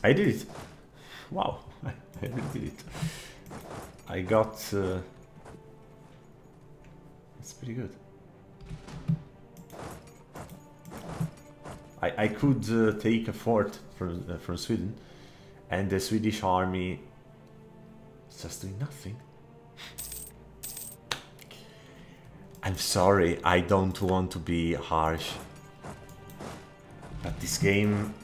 I did it. Wow, I really did it. I got... It's pretty good. I could take a fort from Sweden, and the Swedish army is just doing nothing. I'm sorry, I don't want to be harsh, but this game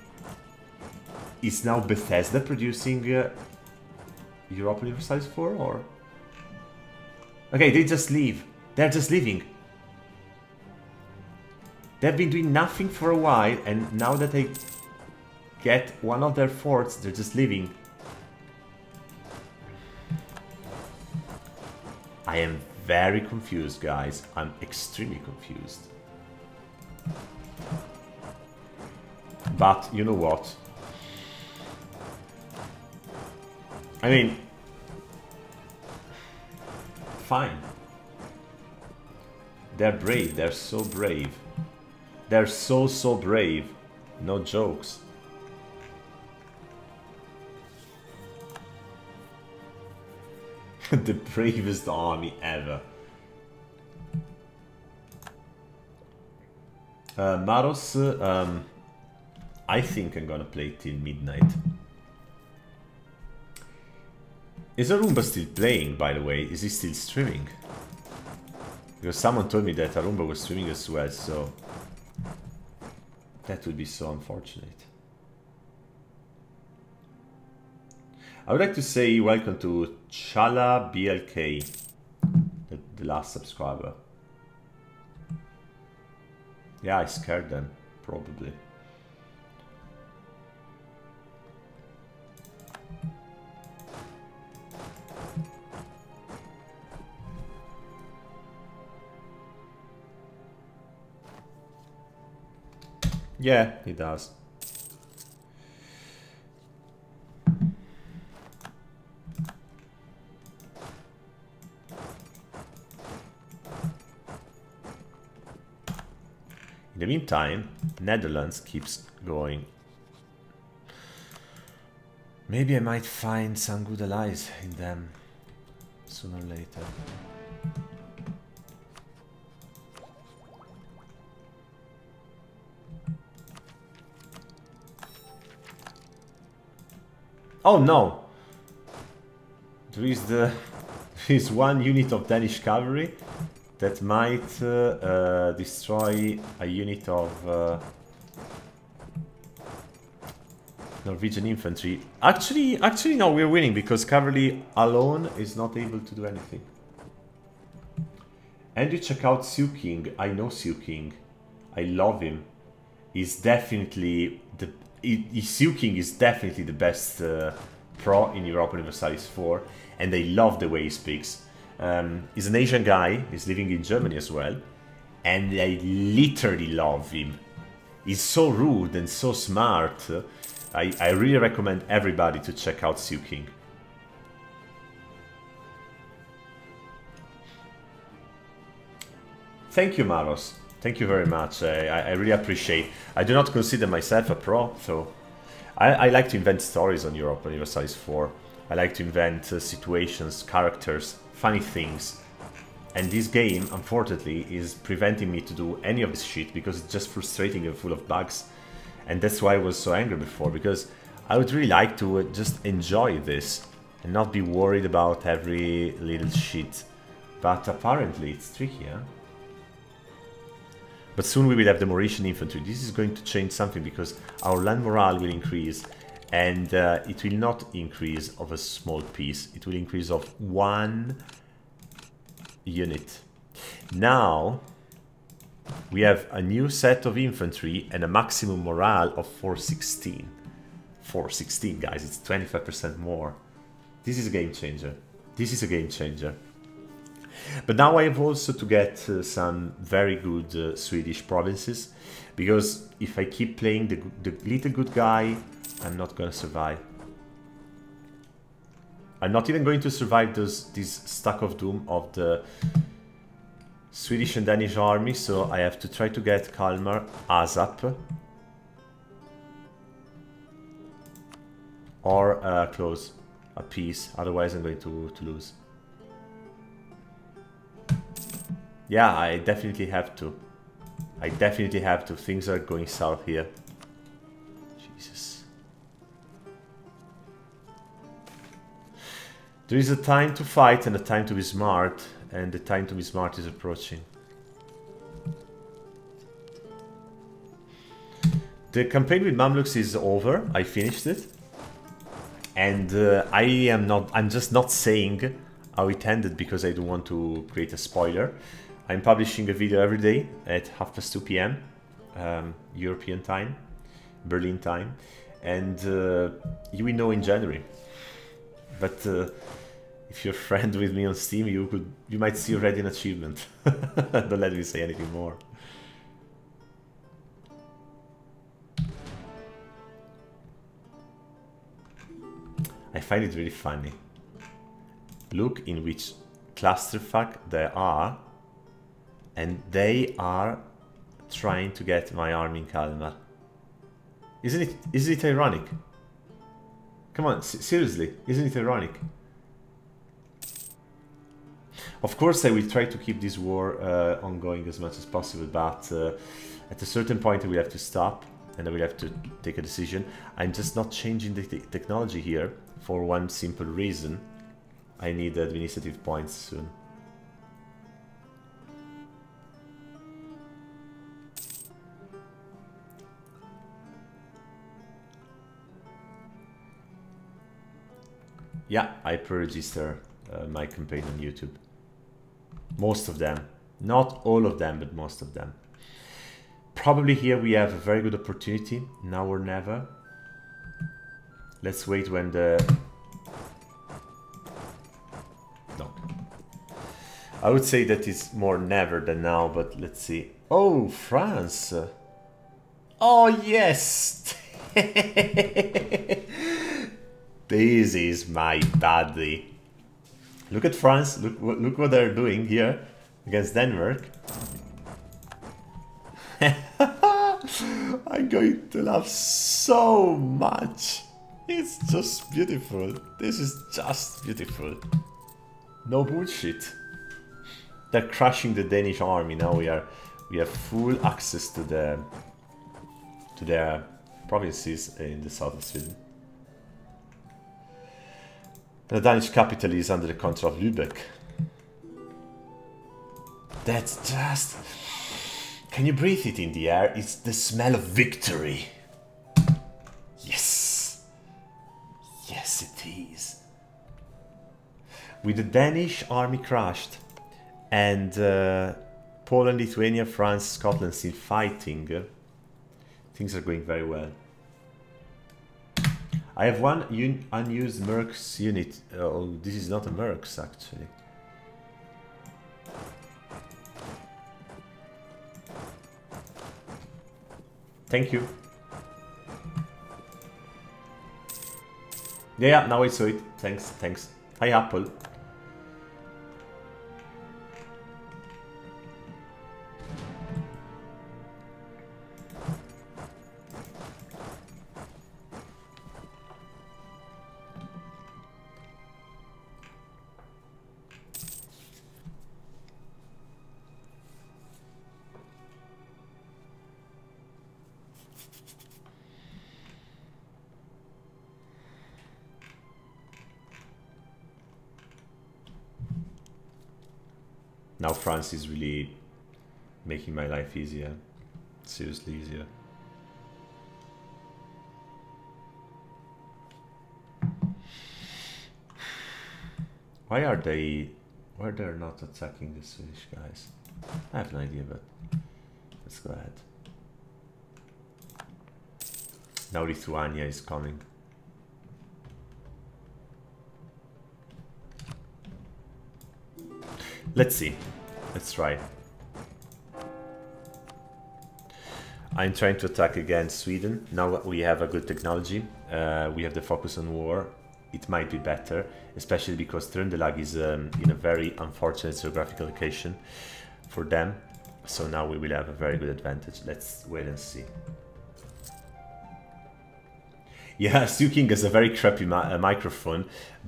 is now Bethesda producing Europa Universalis 4, or... Okay, they just leave. They're just leaving. They've been doing nothing for a while, and now that they get one of their forts, they're just leaving. I am very confused, guys. I'm extremely confused. But, you know what? I mean... Fine. They're brave. They're so brave. They're so brave. No jokes. The bravest army ever. Maros, I think I'm gonna play till midnight. Is Arumba still playing, by the way? Is he still streaming? Because someone told me that Arumba was streaming as well, so... That would be so unfortunate. I would like to say welcome to Chala BLK, the last subscriber. Yeah, I scared them, probably. Yeah, he does. In the meantime, Netherlands keeps going. Maybe I might find some good allies in them sooner or later. Oh no! There is one unit of Danish cavalry that might destroy a unit of Norwegian infantry. Actually no, we're winning because cavalry alone is not able to do anything. And you check out Siu King. I know Siu King. I love him. He's definitely the... Siu King is definitely the best pro in Europa Universalis 4, and I love the way he speaks. He's an Asian guy, he's living in Germany as well, and I literally love him. He's so rude and so smart. I really recommend everybody to check out Siu King. Thank you, Maros. Thank you very much. I really appreciate. I do not consider myself a pro, so I like to invent stories on Europa Universalis 4. I like to invent situations, characters, funny things. And this game, unfortunately, is preventing me to do any of this shit because it's just frustrating and full of bugs. And that's why I was so angry before, because I would really like to just enjoy this and not be worried about every little shit. But apparently it's tricky, huh? But soon we will have the Mauritian infantry. This is going to change something because our land morale will increase, and it will not increase of a small piece. It will increase of 1 unit. Now we have a new set of infantry and a maximum morale of 416. 416, guys, it's 25% more. This is a game changer. This is a game changer. But now I have also to get some very good Swedish provinces, because if I keep playing the little good guy, I'm not gonna survive. I'm not even going to survive this stack of doom of the Swedish and Danish army, so I have to try to get Kalmar ASAP. Or close a peace, otherwise I'm going to lose. Yeah, I definitely have to. I definitely have to. Things are going south here. Jesus. There is a time to fight and a time to be smart, and the time to be smart is approaching. The campaign with Mamluks is over. I finished it. And I'm just not saying how it ended because I don't want to create a spoiler. I'm publishing a video every day at 2:30 p.m. European time, Berlin time, and you will know in January. But if you're a friend with me on Steam, you might see already an achievement. Don't let me say anything more. I find it really funny. Look in which clusterfuck they are, and they are trying to get my army in Kalmar. Isn't it ironic? Come on, seriously, isn't it ironic? Of course I will try to keep this war ongoing as much as possible, but at a certain point I will have to stop and I will have to take a decision. I'm just not changing the technology here for one simple reason. I need administrative points soon. Yeah, I pre-register my campaign on YouTube. Most of them. Not all of them, but most of them. Probably here we have a very good opportunity, now or never. Let's wait when the... No. I would say that it's more never than now, but let's see. Oh, France! Oh, yes! This is my daddy. Look at France, look what they're doing here against Denmark. I'm going to laugh so much. It's just beautiful. This is just beautiful. No bullshit. They're crushing the Danish army. Now we have full access to their provinces in the south of Sweden. The Danish capital is under the control of Lübeck. That's just... Can you breathe it in the air? It's the smell of victory. Yes. Yes, it is. With the Danish army crushed and Poland, Lithuania, France, Scotland still fighting, things are going very well. I have one unused Mercs unit. Oh, this is not a Mercs actually. Thank you. Yeah, now I saw it. Thanks. Hi, Apple. Now France is really making my life easier. Seriously easier. Why are they not attacking the Swedish guys? I have no idea, but let's go ahead. Now Lithuania is coming. Let's see. Let's try. I'm trying to attack against Sweden. Now we have a good technology. We have the focus on war. It might be better, especially because Trøndelag is in a very unfortunate geographical location for them. So now we will have a very good advantage. Let's wait and see. Yeah, Suking has a very crappy microphone,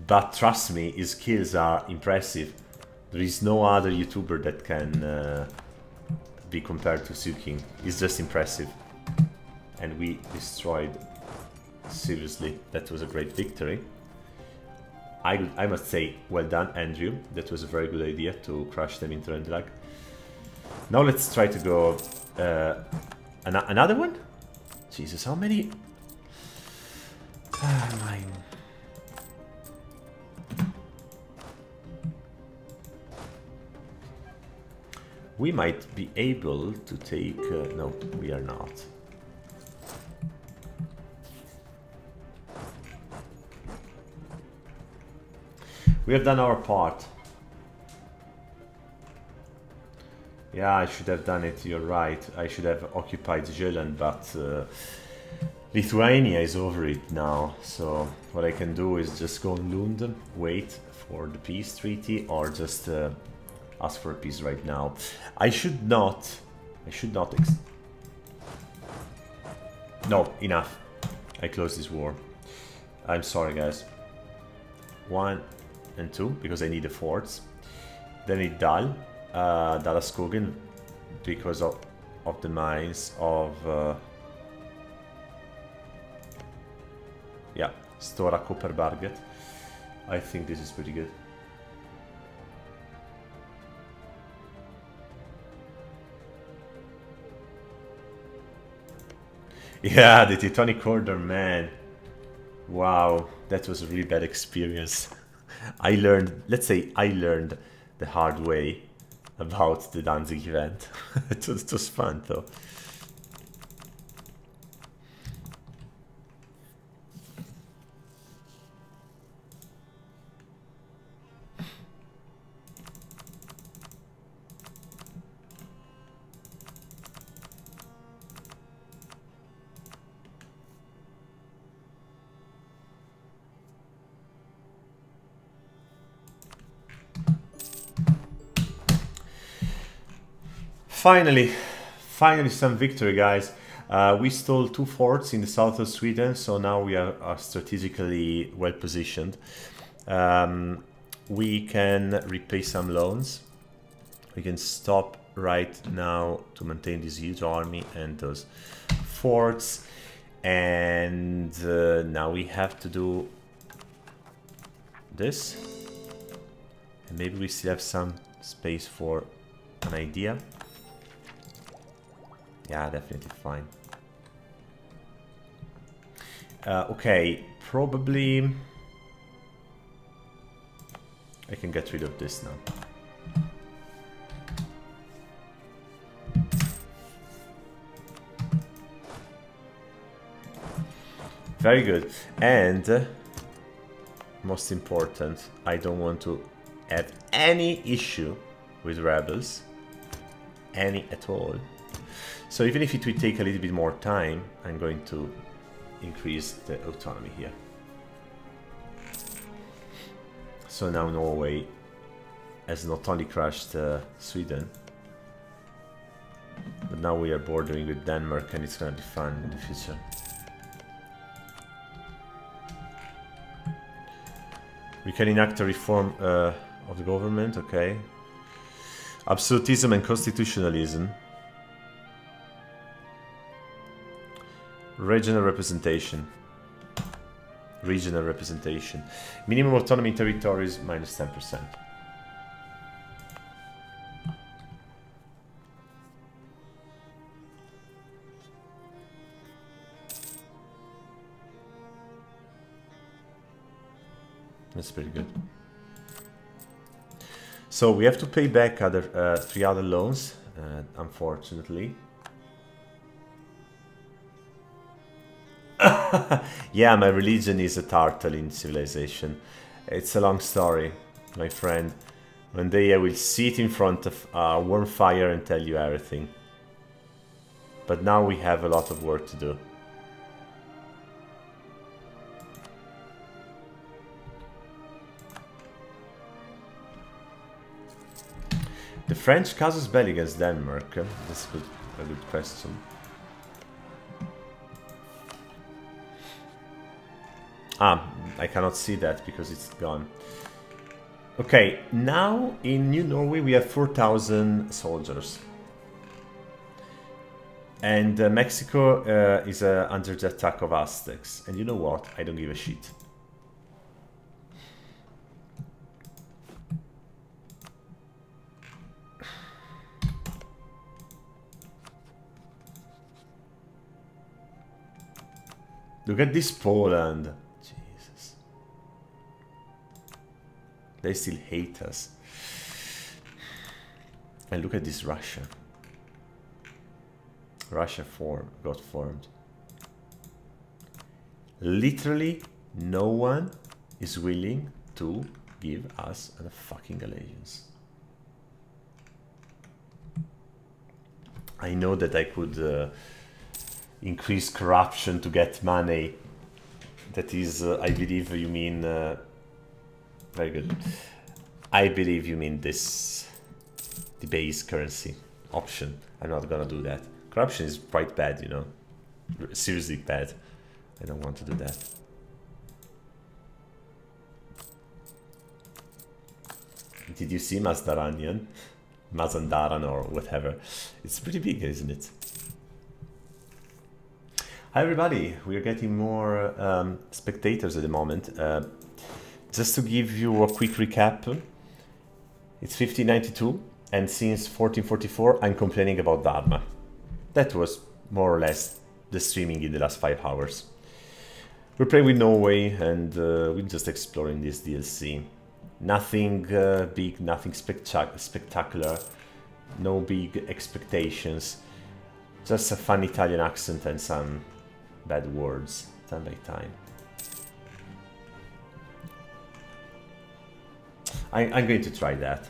but trust me, his skills are impressive. There is no other YouTuber that can be compared to Suking. He's just impressive. And we destroyed, seriously, that was a great victory. I must say, well done, Andrew. That was a very good idea to crush them in Trøndelag. Now let's try to go... another one? Jesus, how many... mine. We might be able to take... no, we are not. We have done our part. Yeah, I should have done it, you're right. I should have occupied Jutland, but Lithuania is over it now. So what I can do is just go on Lund, wait for the peace treaty, or just ask for a peace right now. I should not no, enough. I closed this war. I'm sorry, guys. 1 and 2, because I need the forts. Then I need Dal, Dalaskogen, because of the mines of... yeah, Stora Kopparberget. I think this is pretty good. Yeah, the Teutonic Order, man. Wow, that was a really bad experience. I learned, let's say I learned the hard way about the Danzig event. It was fun though. Finally some victory, guys. We stole 2 forts in the south of Sweden, so now we are strategically well positioned. We can repay some loans. We can stop right now to maintain this huge army and those forts. And now we have to do this. And maybe we still have some space for an idea. Yeah, definitely fine. Okay, probably I can get rid of this now. Very good. And most important, I don't want to have any issue with rebels, any at all. So even if it will take a little bit more time, I'm going to increase the autonomy here. So now Norway has not only crushed Sweden, but now we are bordering with Denmark, and it's going to be fun in the future. We can enact a reform of the government, okay. Absolutism and constitutionalism. Regional representation. Regional representation. Minimum autonomy in territories minus 10%. That's pretty good. So we have to pay back other 3 other loans, unfortunately. Yeah, my religion is a turtle in civilization. It's a long story, my friend. One day I will sit in front of a warm fire and tell you everything. But now we have a lot of work to do. The French casus belli against Denmark. That's a good question. Ah, I cannot see that because it's gone. Okay, now in New Norway we have 4,000 soldiers. And Mexico is under the attack of Aztecs. And you know what? I don't give a shit. Look at this Poland. Jesus. They still hate us. And look at this Russia. Russia got formed. Literally no one is willing to give us a fucking allegiance. I know that I could increase corruption to get money. That is, I believe you mean... very good. I believe you mean this debased currency option. I'm not gonna do that. Corruption is quite bad, you know. Seriously bad. I don't want to do that. Did you see Mazandaran? Mazandaran or whatever. It's pretty big, isn't it? Hi everybody, we are getting more spectators at the moment. Just to give you a quick recap, it's 1592 and since 1444 I'm complaining about Dharma. That was more or less the streaming in the last 5 hours. We're playing with Norway and we're just exploring this DLC. Nothing big, nothing spectacular, no big expectations. Just a fun Italian accent and some bad words, time by time. I'm going to try that.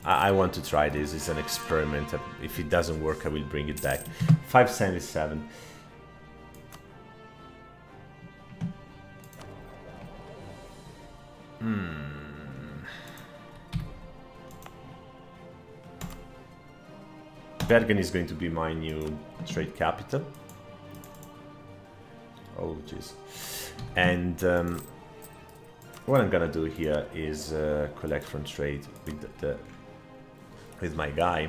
I want to try this. It's an experiment. If it doesn't work, I will bring it back. 577. Bergen is going to be my new trade capital. Oh, jeez. And what I'm gonna do here is collect from trade with my guy.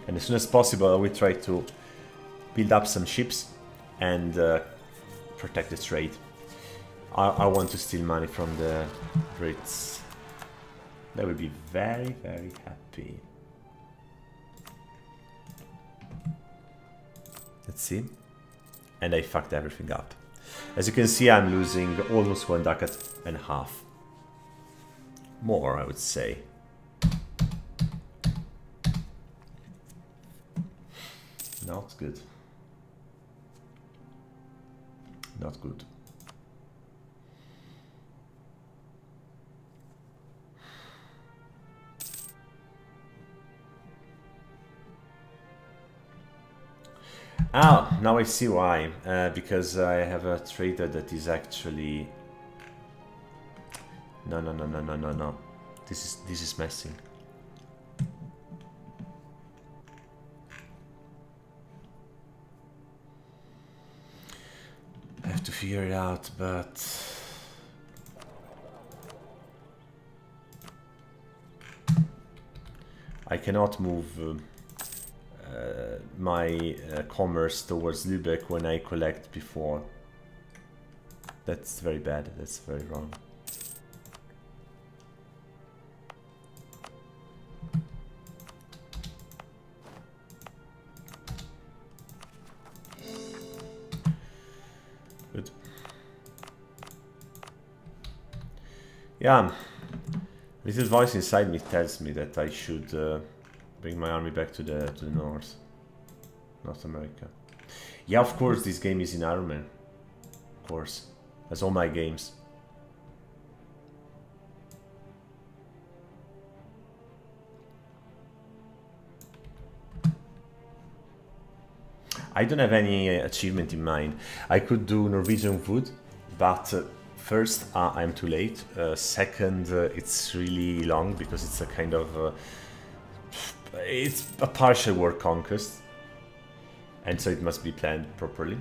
And as soon as possible, I will try to build up some ships and protect the trade. I want to steal money from the Brits. They will be very, very happy. Let's see. And I fucked everything up. As you can see, I'm losing almost 1 ducat and a half. More, I would say. Not good. Not good. Ah, now I see why. Because I have a trader that is actually... No. This is messing. I have to figure it out, but... I cannot move my commerce towards Lübeck when I collect before. That's very bad. That's very wrong. Good. Yeah, little voice inside me tells me that I should bring my army back to the North America. Yeah, of course, this game is in Iron Man. Of course, as all my games. I don't have any achievement in mind. I could do Norwegian wood, but first, I'm too late. Second, it's really long because it's a kind of it's a partial world conquest, and so it must be planned properly.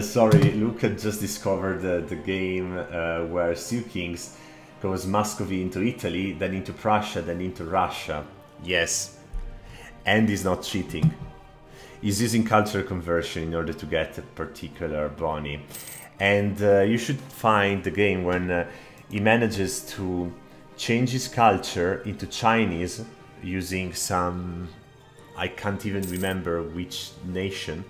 Sorry, Luke had just discovered the game where Sioux Kings goes Muscovy into Italy, then into Prussia, then into Russia. Yes, and he's not cheating. He's using cultural conversion in order to get a particular bounty. And you should find the game when he manages to change his culture into Chinese using some... I can't even remember which nation,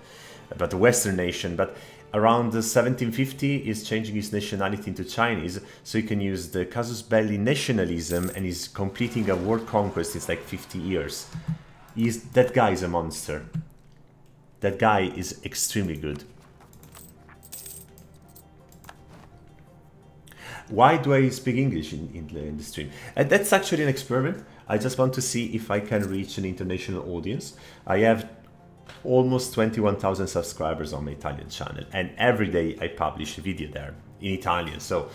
but a Western nation, but around 1750 is changing his nationality into Chinese, so he can use the casus belli nationalism, and he's completing a world conquest. It's like 50 years. That guy is a monster. That guy is extremely good. Why do I speak English in the stream? And that's actually an experiment. I just want to see if I can reach an international audience. I have almost 21,000 subscribers on my Italian channel, and every day I publish a video there in Italian. So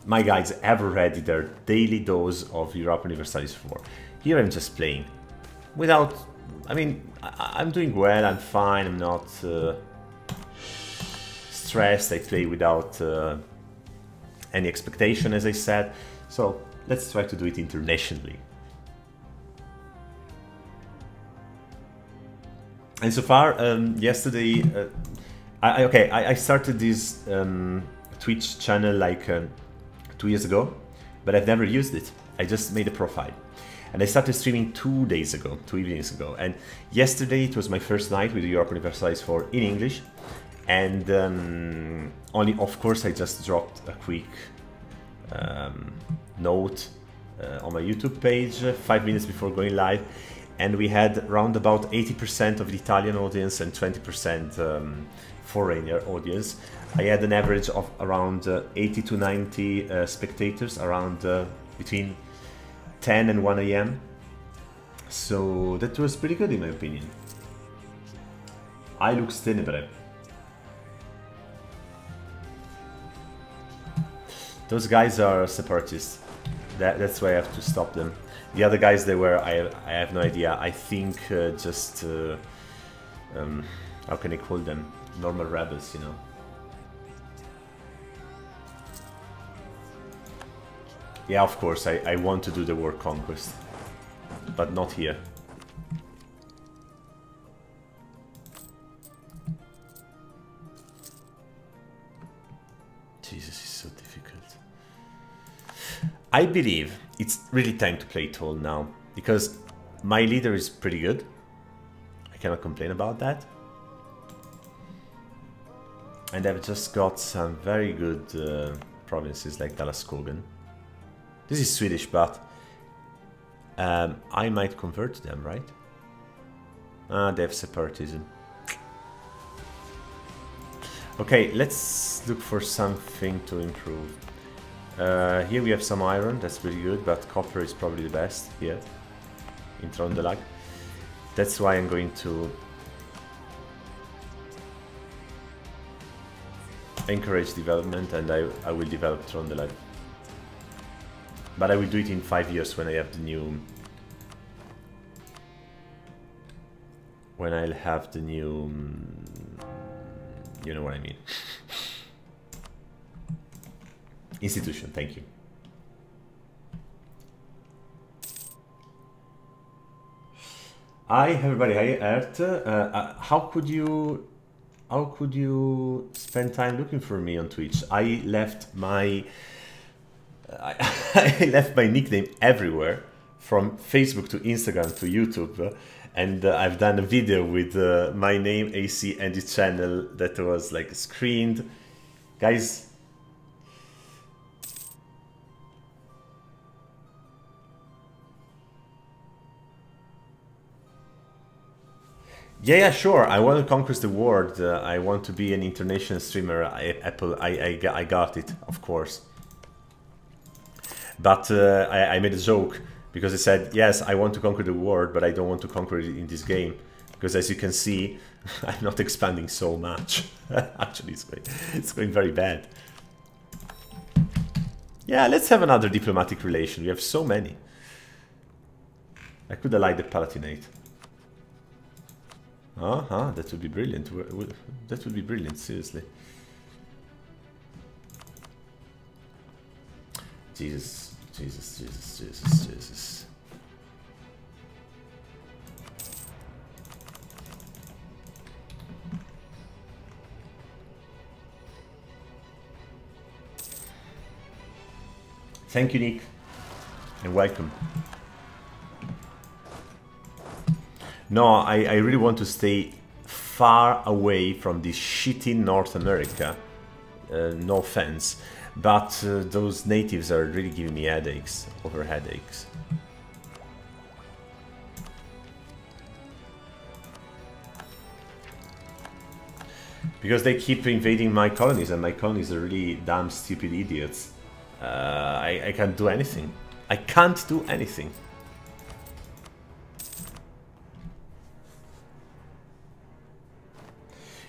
my guys have already their daily dose of Europa Universalis 4. Here I'm just playing without... I mean, I'm doing well, I'm fine, I'm not stressed. I play without any expectation, as I said. So let's try to do it internationally. And so far, yesterday, I started this Twitch channel like 2 years ago, but I've never used it. I just made a profile. And I started streaming 2 days ago, 2 evenings ago. And yesterday it was my first night with the Europa Universalis 4 in English. And only, of course, I just dropped a quick note on my YouTube page 5 minutes before going live. And we had around about 80% of the Italian audience and 20% foreigner audience. I had an average of around 80 to 90 spectators around between 10 and 1 AM. So that was pretty good in my opinion. I lux tenebrae. Those guys are separatists. That's why I have to stop them. The other guys, they were, I have no idea. I think just, how can I call them? Normal rebels, you know. Yeah, of course, I want to do the world conquest, but not here. Jesus, it's so difficult. I believe it's really time to play tall now, because my leader is pretty good. I cannot complain about that. And I've just got some very good provinces like Dalaskogen. This is Swedish, but I might convert them, right? They have separatism. Okay, let's look for something to improve. Here we have some iron, that's pretty good, but copper is probably the best here in Trondelag. That's why I'm going to encourage development, and I will develop Trondelag. But I will do it in 5 years when I have the new... When I'll have the new... You know what I mean. Institution, thank you. Hi everybody, hi Earth. How could you spend time looking for me on Twitch? I left my I left my nickname everywhere from Facebook to Instagram to YouTube, and I've done a video with my name, AC, and the channel that was like screened. Guys, yeah, sure. I want to conquer the world. I want to be an international streamer. I got it, of course. But I made a joke because I said, yes, I want to conquer the world, but I don't want to conquer it in this game. Because as you can see, I'm not expanding so much. Actually, it's going very bad. Yeah, let's have another diplomatic relation. We have so many. I could allied the Palatinate. That would be brilliant. That would be brilliant, seriously. Jesus. Thank you, Nick, and welcome. No, I really want to stay far away from this shitty North America. No offense, but those natives are really giving me headaches over headaches. Because they keep invading my colonies, and my colonies are really damn stupid idiots. I can't do anything. I can't do anything.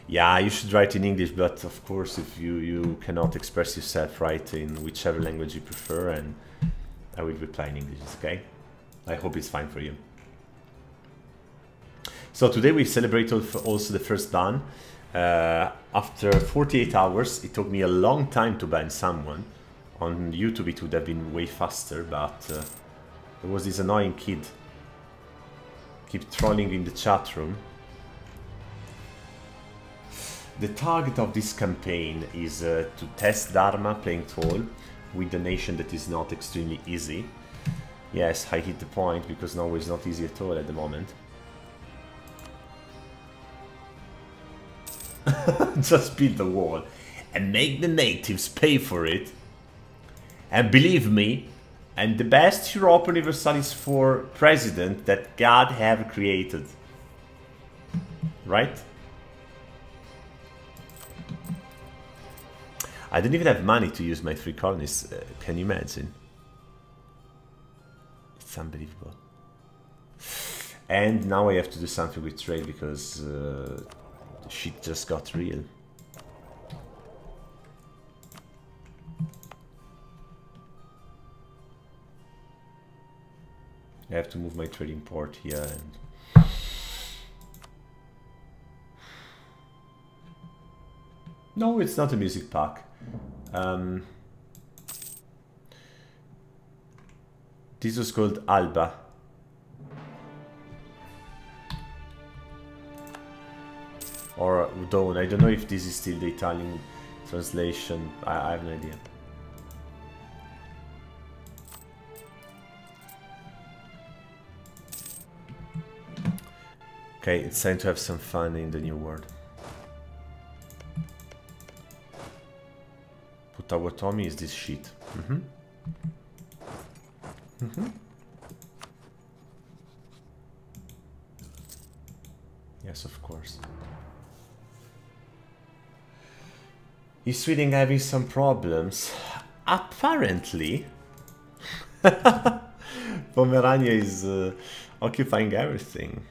Yeah, you should write in English, but of course if you cannot express yourself, write in whichever language you prefer, and I will reply in English, okay? I hope it's fine for you. So today we celebrate also the first ban. After 48 hours, it took me a long time to ban someone. On YouTube it would have been way faster, but there was this annoying kid keep trolling in the chat room. The target of this campaign is to test Dharma playing tall with a nation that is not extremely easy. Yes, I hit the point, because Norway is not easy at all at the moment. Just build the wall and make the natives pay for it. And believe me, I'm the best Europa Universalis for president that God have created. Right? I don't even have money to use my 3 colonies. Can you imagine? It's unbelievable. And now I have to do something with trade, because shit just got real. I have to move my trading port here and... No, it's not a music pack. This was called Alba. Or Dawn. I don't know if this is still the Italian translation. I have no idea. Okay, it's time to have some fun in the new world. Potawatomi is this shit. Yes, of course. Is Sweden having some problems? Apparently. Pomerania is occupying everything.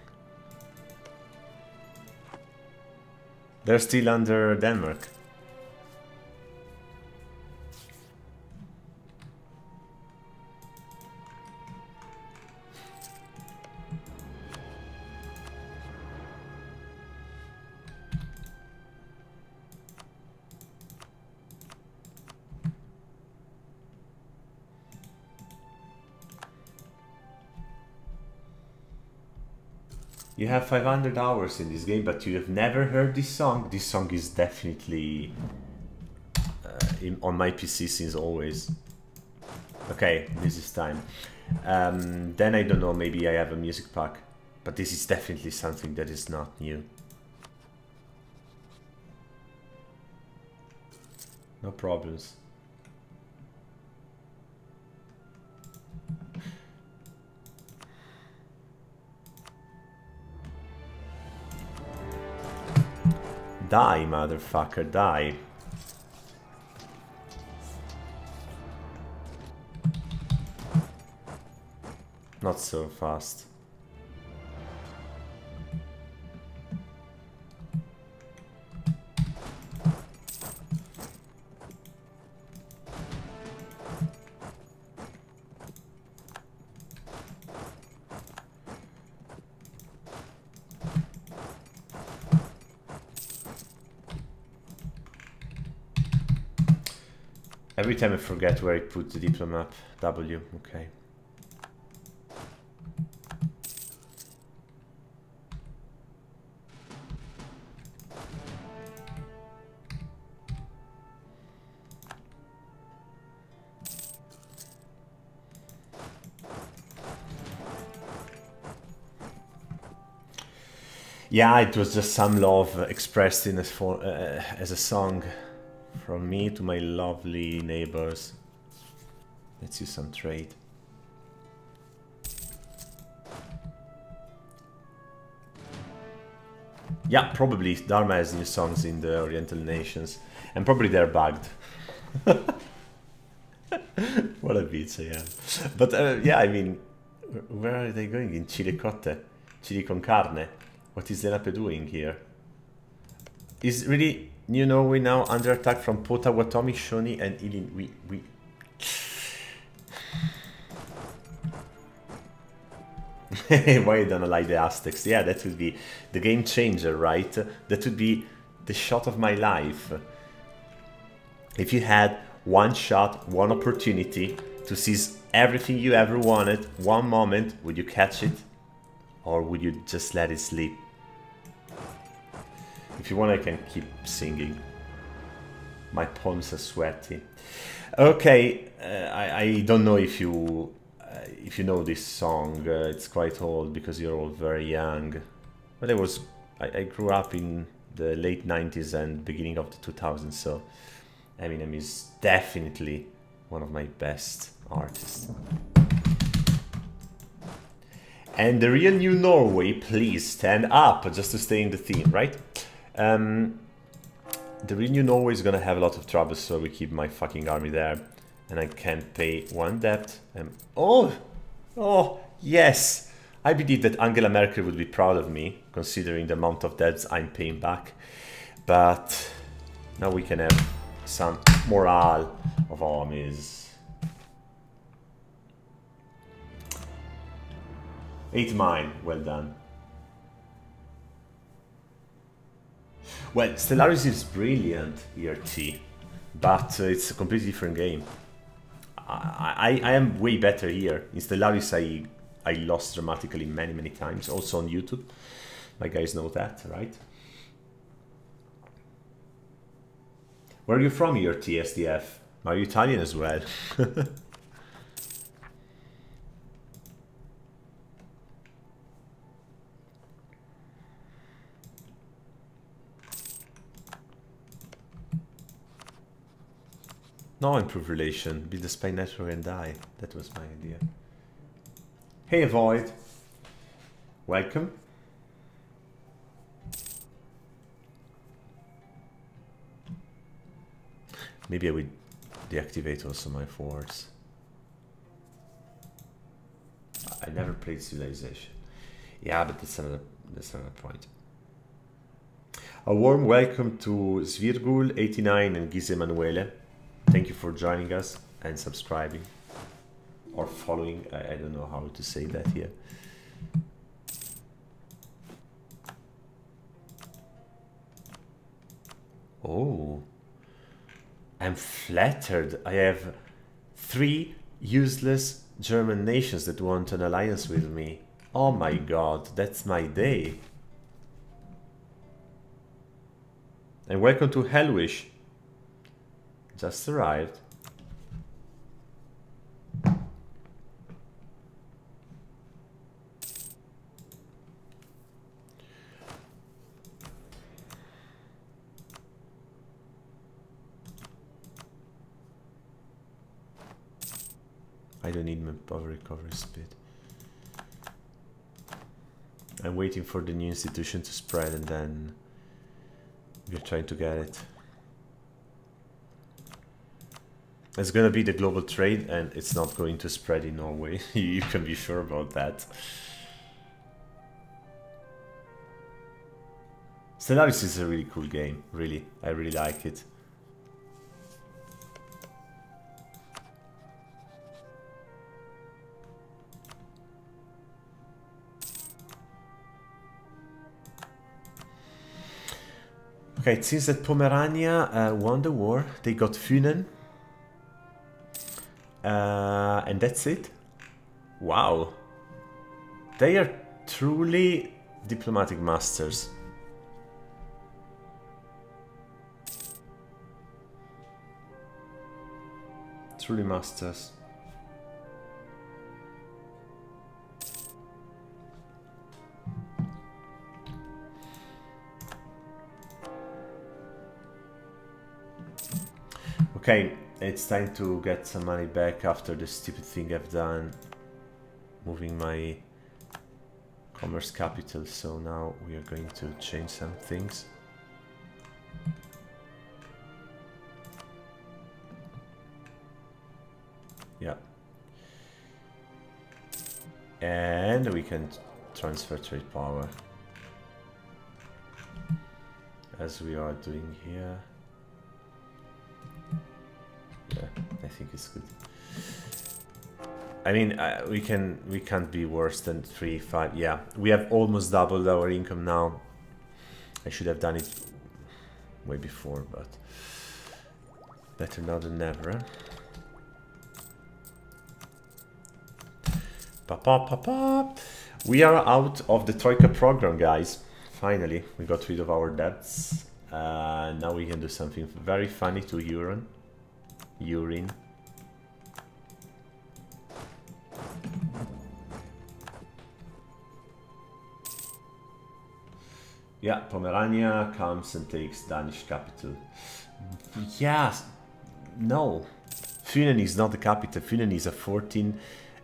They're still under Denmark. You have 500 hours in this game, but you have never heard this song. This song is definitely on my PC since always. Okay, this is time. Then I don't know, maybe I have a music pack. But this is definitely something that is not new. No problems. Die, motherfucker, die. Not so fast. Every time I forget where I put the diplomat. W, okay. Yeah, it was just some love expressed in as a song from me to my lovely neighbors. Let's use some trade. Yeah, probably Dharma has new songs in the Oriental nations, and probably they're bugged. What a bitch I am. But yeah, I mean, where are they going? In Chile Cotte? Chili con carne? What is Zenape doing here? Is really New Norway now under attack from Potawatomi, Shawnee, and Ilin? Why don't I like the Aztecs? Yeah, that would be the game changer, right? That would be the shot of my life. If you had one shot, one opportunity to seize everything you ever wanted, one moment, would you catch it? Or would you just let it sleep? If you want, I can keep singing. My palms are sweaty. Okay, I don't know if you know this song. It's quite old because you're all very young. But I grew up in the late 90s and beginning of the 2000s, so Eminem is definitely one of my best artists. And the real New Norway, please stand up, just to stay in the theme, right? The real New Norway is gonna have a lot of trouble, so we keep my fucking army there. And I can't pay one debt. Oh, yes! I believe that Angela Merkel would be proud of me, considering the amount of debts I'm paying back. But now we can have some morale of armies. 8 mine, well done. Well, Stellaris is brilliant, ERT, but it's a completely different game. I am way better here. In Stellaris I lost dramatically many times, also on YouTube. My guys know that, right? Where are you from, ERT, SDF? Are you Italian as well? No, improve relation, build a spy network and die. That was my idea. Hey Void, welcome. Maybe I would deactivate also my force. I never played Civilization. Yeah, but that's another point. A warm welcome to Svirgul89 and Giz Emanuele. Thank you for joining us and subscribing or following. I don't know how to say that here. Oh, I'm flattered. I have 3 useless German nations that want an alliance with me. Oh my god, that's my day. And welcome to Hellwish. Just arrived. I don't need my power recovery speed. I'm waiting for the new institution to spread and then we're trying to get it. It's gonna be the global trade and it's not going to spread in Norway. You can be sure about that. Stellaris is a really cool game, really. I really like it. Okay, it seems that Pomerania won the war. They got Funen. And that's it. Wow. They are truly diplomatic masters. Truly masters. Okay, it's time to get some money back after the stupid thing I've done, moving my commerce capital. So now we are going to change some things. Yeah. And we can transfer trade power, as we are doing here. Yeah, I think it's good. I mean, we can't be worse than 3, 5. Yeah, we have almost doubled our income now. I should have done it way before, but better now than never. We are out of the Troika program, guys. Finally, we got rid of our debts. Now we can do something very funny to urine. Yeah, Pomerania comes and takes Danish capital. Yes, no. Funen is not the capital. Funen is a 14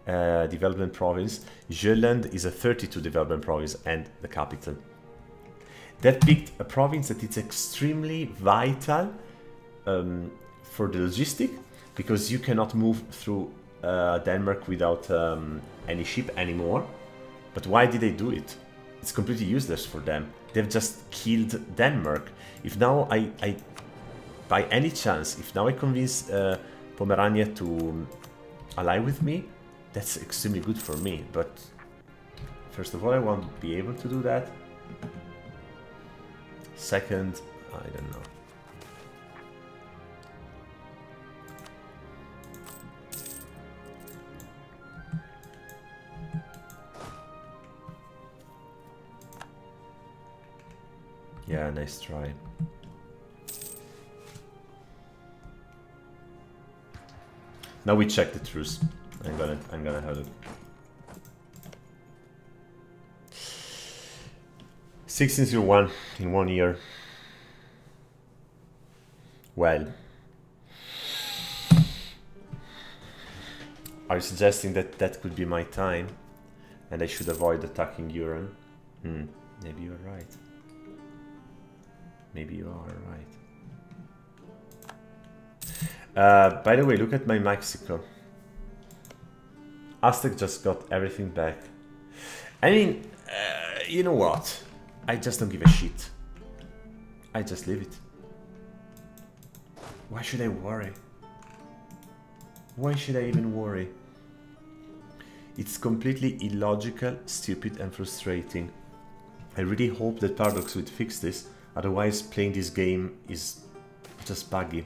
development province. Jutland is a 32 development province and the capital. That picked a province that is extremely vital for the logistic, because you cannot move through Denmark without any ship anymore. But why did they do it? It's completely useless for them. They've just killed Denmark. If now I by any chance, if now I convince Pomerania to ally with me, that's extremely good for me. But first of all, I want to be able to do that. Second, I don't know. Yeah, nice try. Now we check the truce. I'm gonna have it. 1601 in 1 year. Well, are you suggesting that that could be my time and I should avoid attacking Uran? Maybe you're right. Maybe you are right. By the way, look at my Mexico. Aztec just got everything back. I mean, you know what? I just don't give a shit. I just leave it. Why should I worry? Why should I even worry? It's completely illogical, stupid and frustrating. I really hope that Paradox would fix this, otherwise playing this game is just buggy.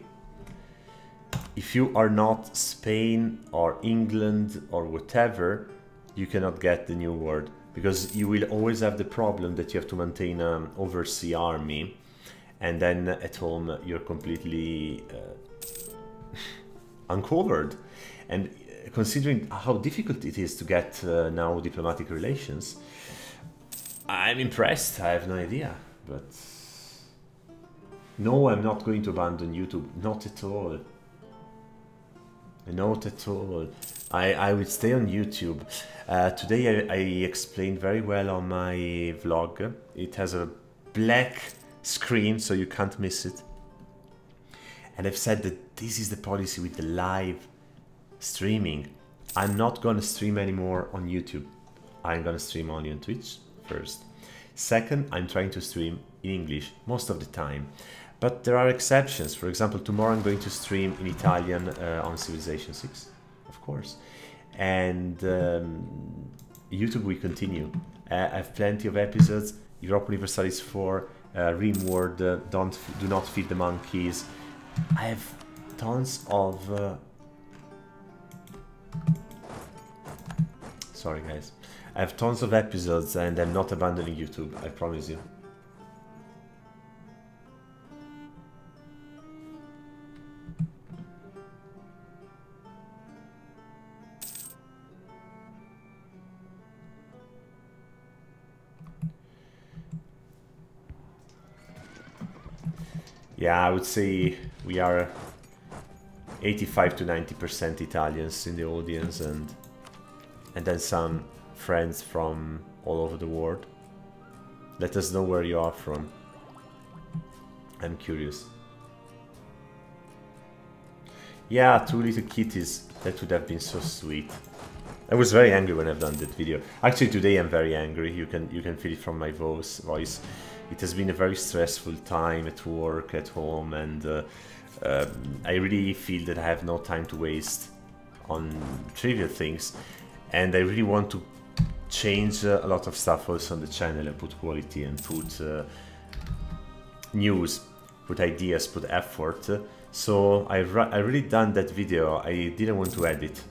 If you are not Spain or England or whatever, you cannot get the new world, because you will always have the problem that you have to maintain an overseas army, and then at home you're completely uncovered. And considering how difficult it is to get now diplomatic relations, I'm impressed. I have no idea, but no, I'm not going to abandon YouTube, not at all. Not at all. I will stay on YouTube. Today I explained very well on my vlog. It has a black screen, so you can't miss it. And I've said that this is the policy with the live streaming. I'm not gonna stream anymore on YouTube. I'm gonna stream only on Twitch first. Second, I'm trying to stream in English most of the time. But there are exceptions. For example, tomorrow I'm going to stream in Italian on Civilization 6, of course. And YouTube will continue. I have plenty of episodes. Europa Universalis 4, Rimworld, Do Not Feed the Monkeys. I have tons of... Sorry guys. I have tons of episodes and I'm not abandoning YouTube, I promise you. Yeah, I would say we are 85 to 90% Italians in the audience, and then some friends from all over the world. Let us know where you are from. I'm curious. Yeah, 2 little kitties. That would have been so sweet. I was very angry when I've done that video. Actually, today I'm very angry. You can feel it from my voice. It has been a very stressful time at work, at home, and I really feel that I have no time to waste on trivial things, and I really want to change a lot of stuff also on the channel and put quality and put news, put ideas, put effort. So I really done that video. I didn't want to edit.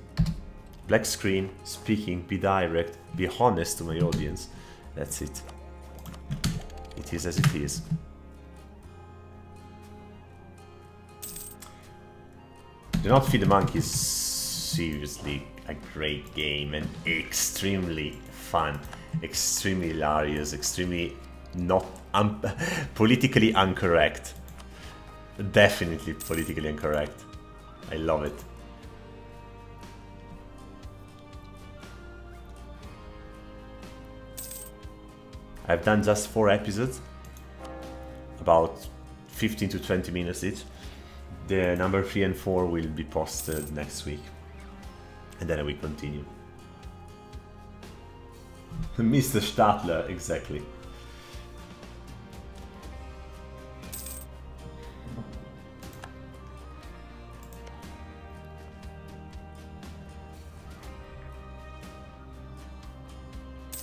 Black screen, speaking, be direct, be honest to my audience. That's it. It is as it is. Do Not Feed the Monkeys, seriously a great game and extremely fun, extremely hilarious, extremely not politically incorrect. Definitely politically incorrect. I love it. I've done just 4 episodes, about 15 to 20 minutes each. The number 3 and 4 will be posted next week, and then I will continue. Mr. Stadler, exactly.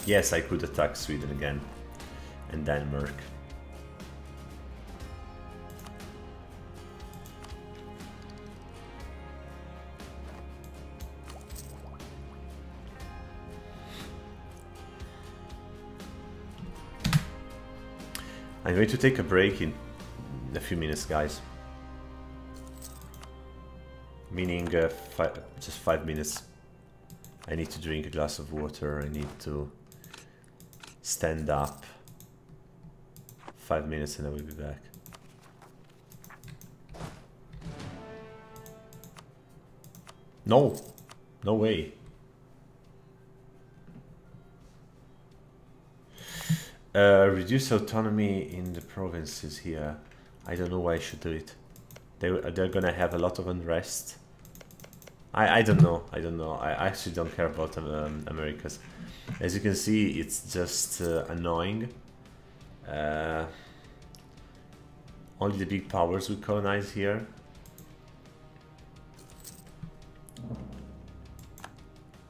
Yes, I could attack Sweden again, and Denmark. I'm going to take a break in a few minutes, guys. Meaning just 5 minutes. I need to drink a glass of water. I need to stand up. 5 minutes and I will be back. No, no way. Reduce autonomy in the provinces here. I don't know why I should do it. They're gonna have a lot of unrest. I don't know. I actually don't care about Americas. As you can see, it's just annoying. Only the big powers will colonize here.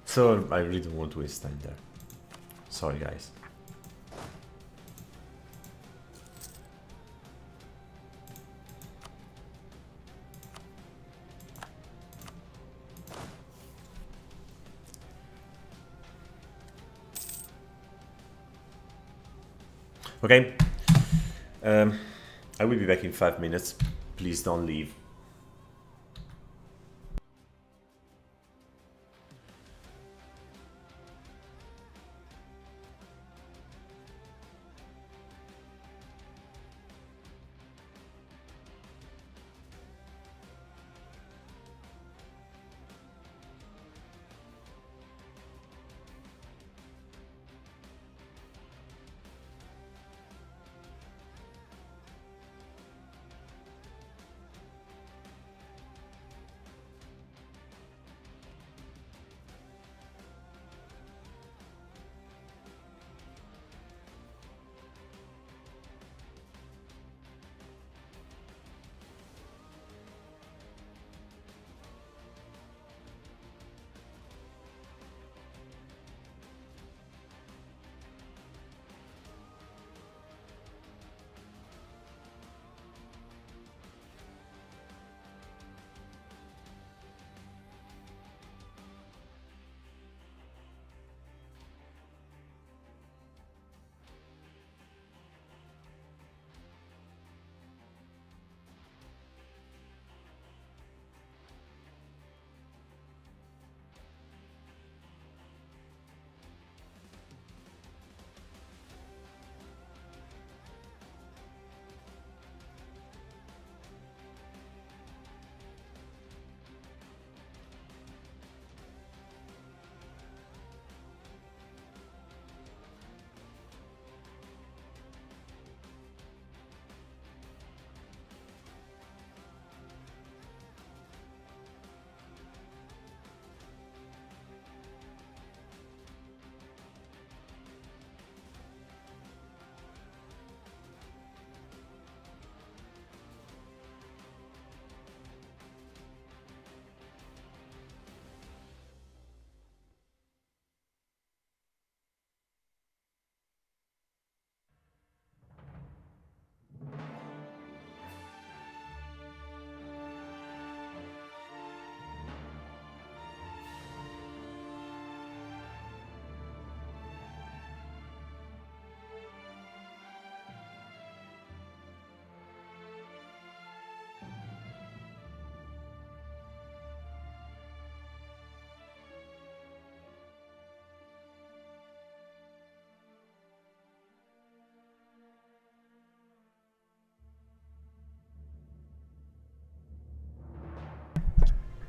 So I really don't want to waste time there. Sorry, guys. Okay, I will be back in 5 minutes. Please don't leave.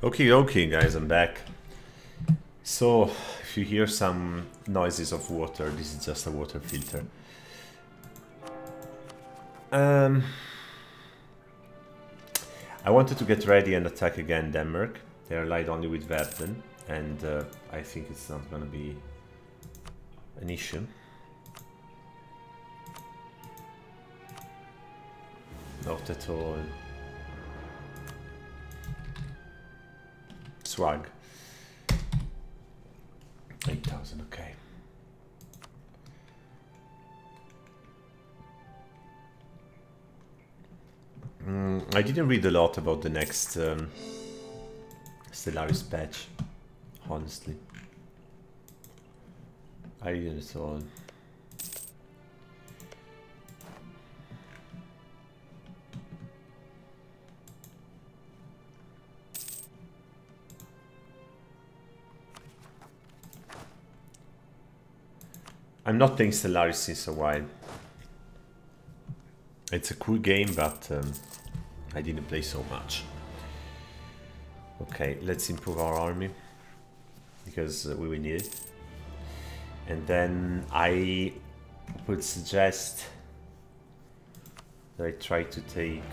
Okay, guys, I'm back. So, if you hear some noises of water, this is just a water filter. I wanted to get ready and attack again Denmark. They are allied only with Vietnam, and I think it's not gonna be an issue. Not at all. Swag. 8,000, okay. I didn't read a lot about the next Stellaris patch, honestly. I didn't at all. I'm not playing Stellaris since a while. It's a cool game, but I didn't play so much. Okay, let's improve our army, because we will need it. And then I would suggest that I try to take...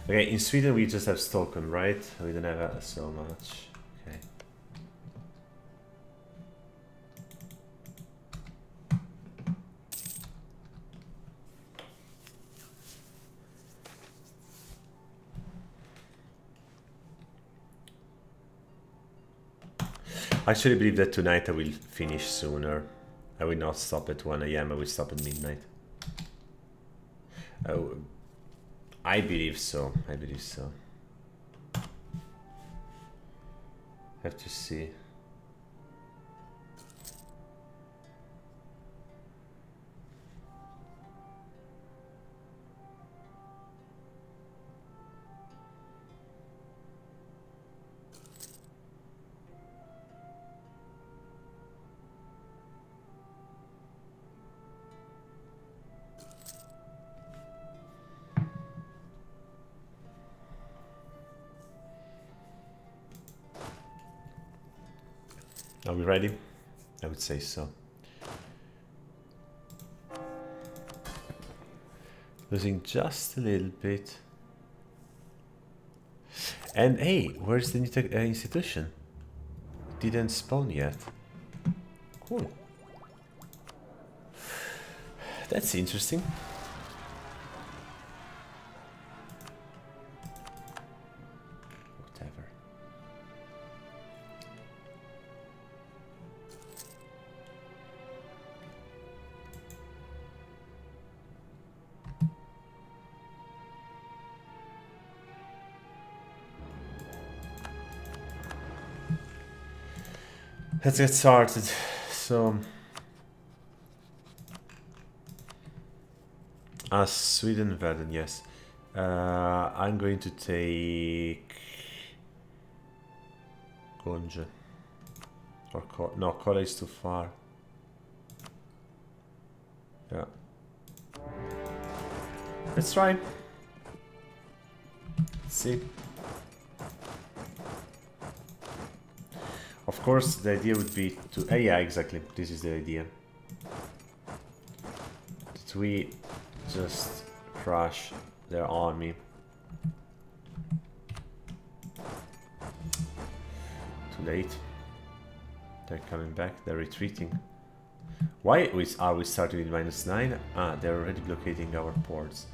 okay, in Sweden we just have Stockholm, right? We don't have so much. Okay. I actually believe that tonight I will finish sooner. I will not stop at 1 AM, I will stop at midnight. Oh, I believe so, I believe so. Have to see. Are we ready? I would say so. Losing just a little bit. And hey, where's the new institution? Didn't spawn yet. Cool. That's interesting. Whatever. Let's get started. So, Sweden, Verden, yes. I'm going to take Gonje. Or no, Kola is too far. Yeah. Let's try. Let's see. Of course, the idea would be to... yeah, exactly. This is the idea. That we just crush their army. Too late. They're coming back. They're retreating. Why are we starting with -9? Ah, they're already blockading our ports.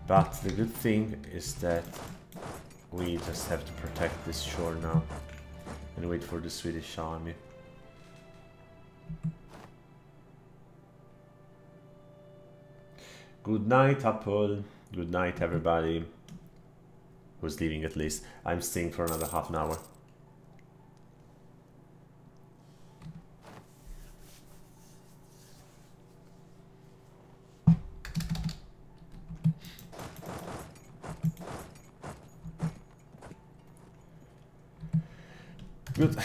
But the good thing is that we just have to protect this shore now. And wait for the Swedish army. Good night, Apple. Good night, everybody. Who's leaving at least. I'm staying for another half an hour. Good.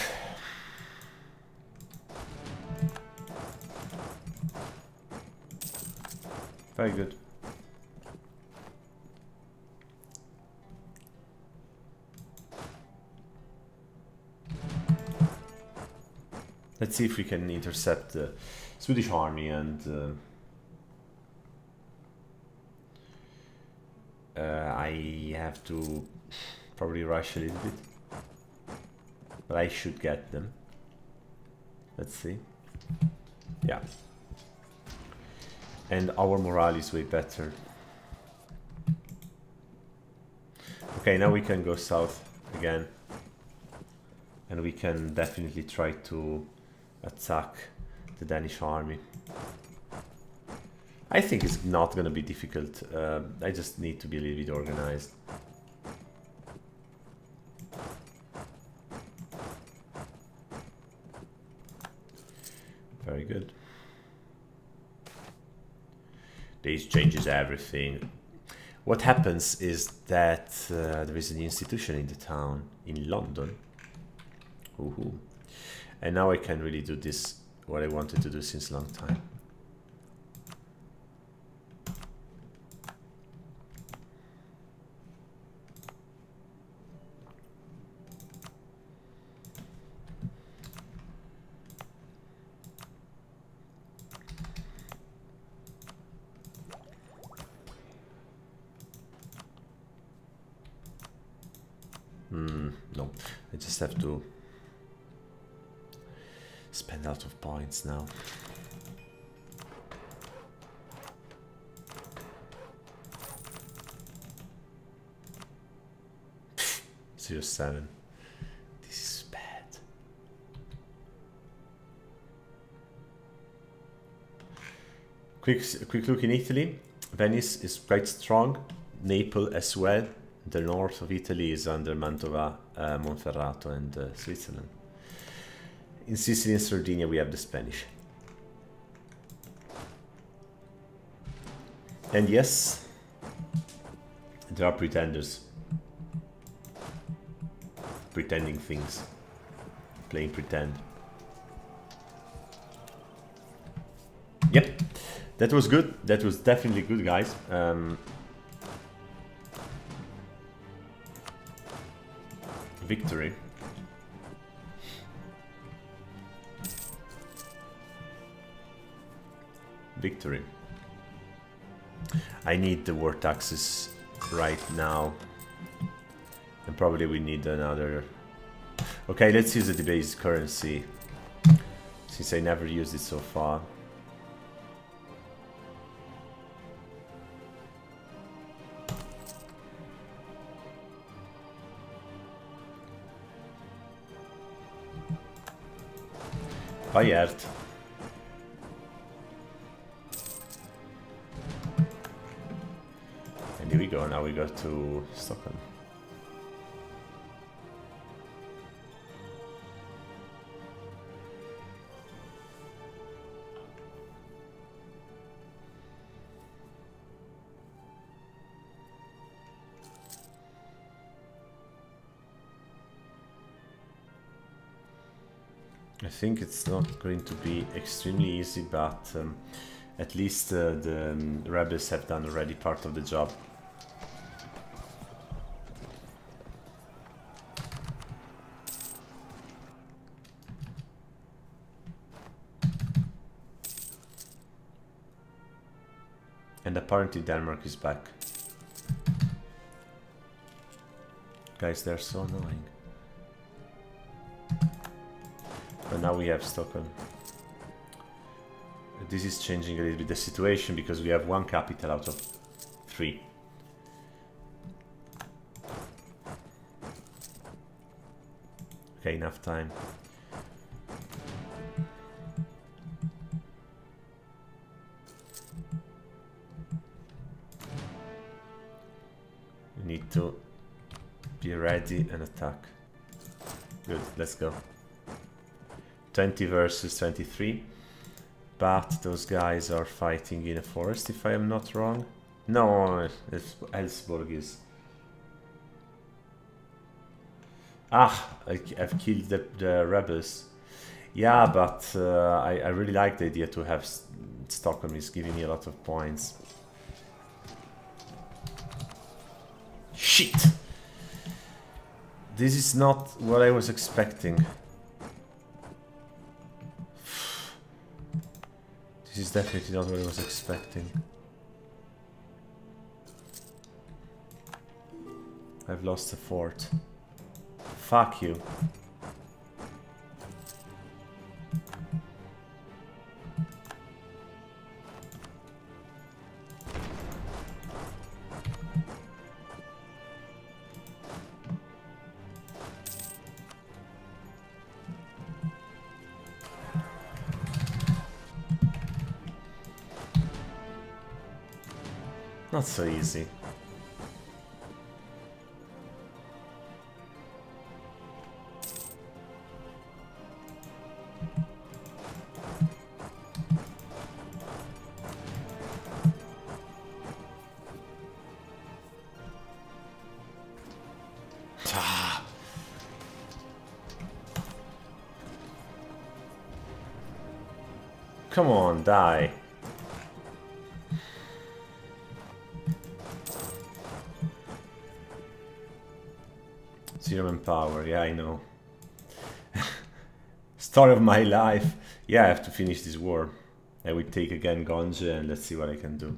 Very good. Let's see if we can intercept the Swedish army and I have to probably rush a little bit, but I should get them. Let's see. Yeah. And our morale is way better. Okay, now we can go south again. And we can definitely try to attack the Danish army. I think it's not going to be difficult. I just need to be a little bit organized. Very good. This changes everything. What happens is that there is an institution in the town in London. Woohoo. And now I can really do this, what I wanted to do since a long time. No, I just have to spend a lot of points now. Pfft, 07. This is bad. Quick look in Italy. Venice is quite strong. Naples as well. The north of Italy is under Mantova, Monferrato and Switzerland. In Sicily and Sardinia we have the Spanish. And yes, there are pretenders. Pretending things. Playing pretend. Yep, that was good. That was definitely good, guys. Victory. Victory. I need the war taxes right now. And probably we need another... Okay, let's use the debased currency. Since I never used it so far. Fired. And here we go, now we go to Stockholm. I think it's not going to be extremely easy, but at least the rebels have done already part of the job. And apparently Denmark is back. Guys, they're so annoying. But now we have Stockholm. This is changing a little bit the situation because we have one capital out of 3. Okay, enough time. We need to be ready and attack. Good, let's go. 20 versus 23, but those guys are fighting in a forest, if I am not wrong. No, it's Ellsborg is... Ah, I've killed the rebels. Yeah, but I really like the idea to have Stockholm is giving me a lot of points. Shit! This is not what I was expecting. This is definitely not what I was expecting. I've lost a fort. Fuck you. Not so easy. Come on, die. Zero manpower, yeah, I know. Story of my life. Yeah, I have to finish this war. I will take again Gonje and let's see what I can do.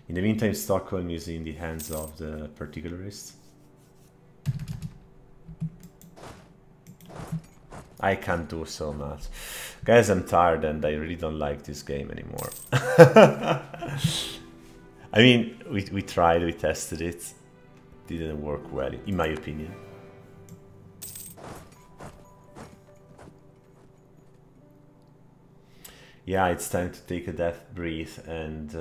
In the meantime, Stockholm is in the hands of the particularists. I can't do so much. Guys, I'm tired and I really don't like this game anymore. I mean, we tried, we tested it. Didn't work well, in my opinion. Yeah, it's time to take a death breath and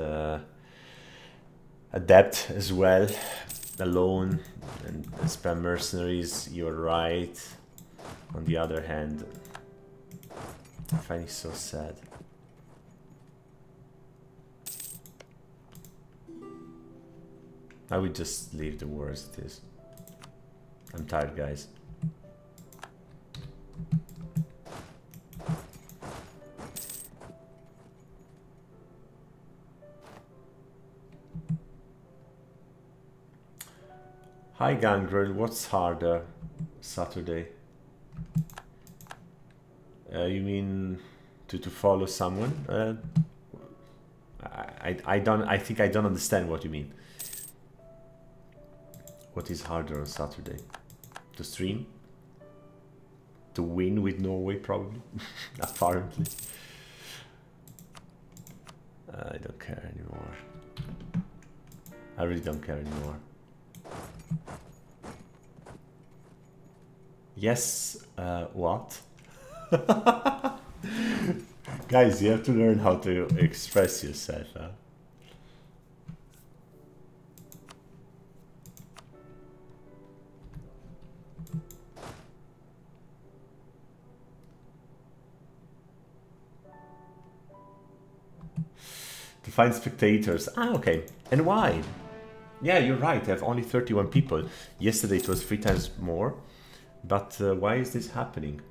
adapt as well. Alone and spam mercenaries, you're right. On the other hand, I find it so sad. I would just leave the war as it is. I'm tired, guys. Hi Gangrel, what's harder Saturday? You mean to follow someone? I think I don't understand what you mean. What is harder on Saturday? To stream? To win with Norway, probably. Apparently. I don't care anymore. I really don't care anymore. Yes, what? Guys, you have to learn how to express yourself, huh? To find spectators. Ah, okay. And why? Yeah, you're right. I have only 31 people. Yesterday it was 3 times more. But why is this happening?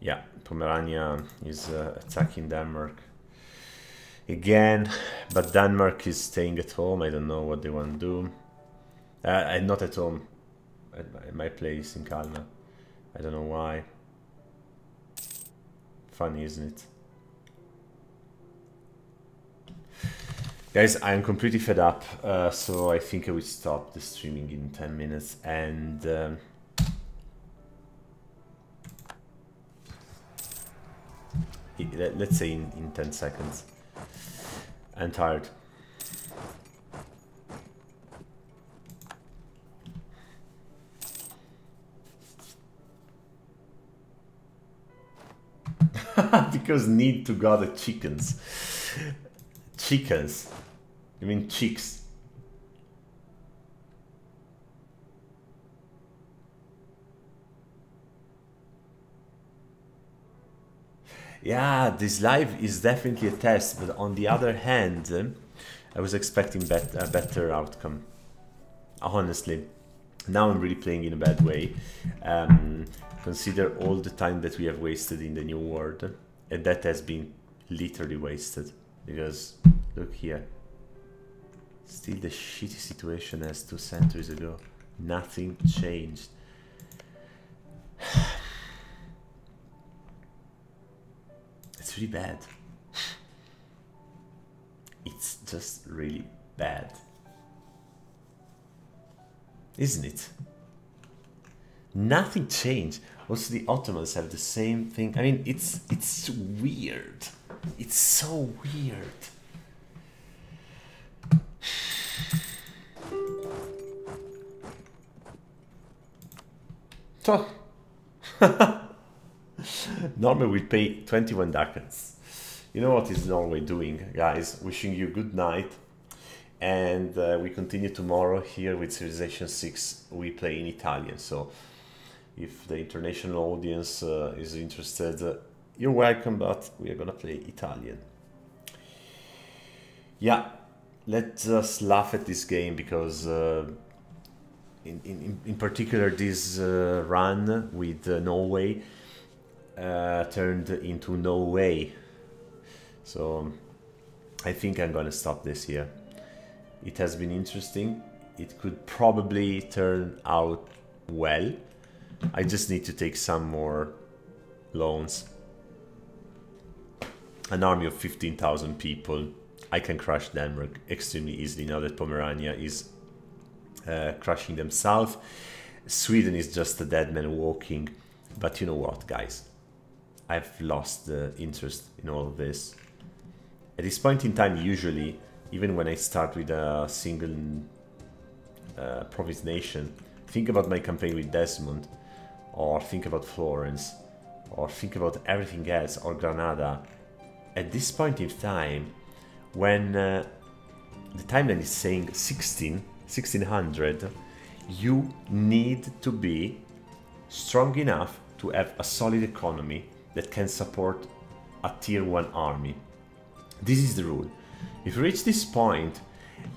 Yeah, Pomerania is attacking Denmark again, but Denmark is staying at home. I don't know what they want to do. I'm not at home, at my place in Kalmar. I don't know why. Funny, isn't it? Guys, I'm completely fed up, so I think I will stop the streaming in 10 minutes and let's say in 10 seconds. I'm tired. Because need to gather chickens. Chickens. You mean chicks? Yeah, this live is definitely a test, but on the other hand, I was expecting a better outcome, honestly. Now I'm really playing in a bad way. Consider all the time that we have wasted in the new world, and that has been literally wasted, because look here, still the shitty situation as 2 centuries ago. Nothing changed. It's really bad. It's just really bad, isn't it? Nothing changed. Also, the Ottomans have the same thing. I mean, it's weird. It's so weird. So, Norway will pay 21 ducats. You know what is Norway doing, guys? Wishing you good night. And we continue tomorrow here with Civilization 6. We play in Italian. So if the international audience is interested, you're welcome, but we are going to play Italian. Yeah, let's just laugh at this game because in particular this run with Norway turned into no way. So I think I'm gonna stop this here. It has been interesting. It could probably turn out well. I just need to take some more loans. An army of 15,000 people. I can crush Denmark extremely easily now that Pomerania is crushing them south. Sweden is just a dead man walking. But you know what, guys? I've lost the interest in all of this. At this point in time, usually, even when I start with a single province nation, think about my campaign with Desmond, or think about Florence, or think about everything else, or Granada. At this point in time, when the timeline is saying 1600, you need to be strong enough to have a solid economy that can support a tier 1 army. This is the rule. If you reach this point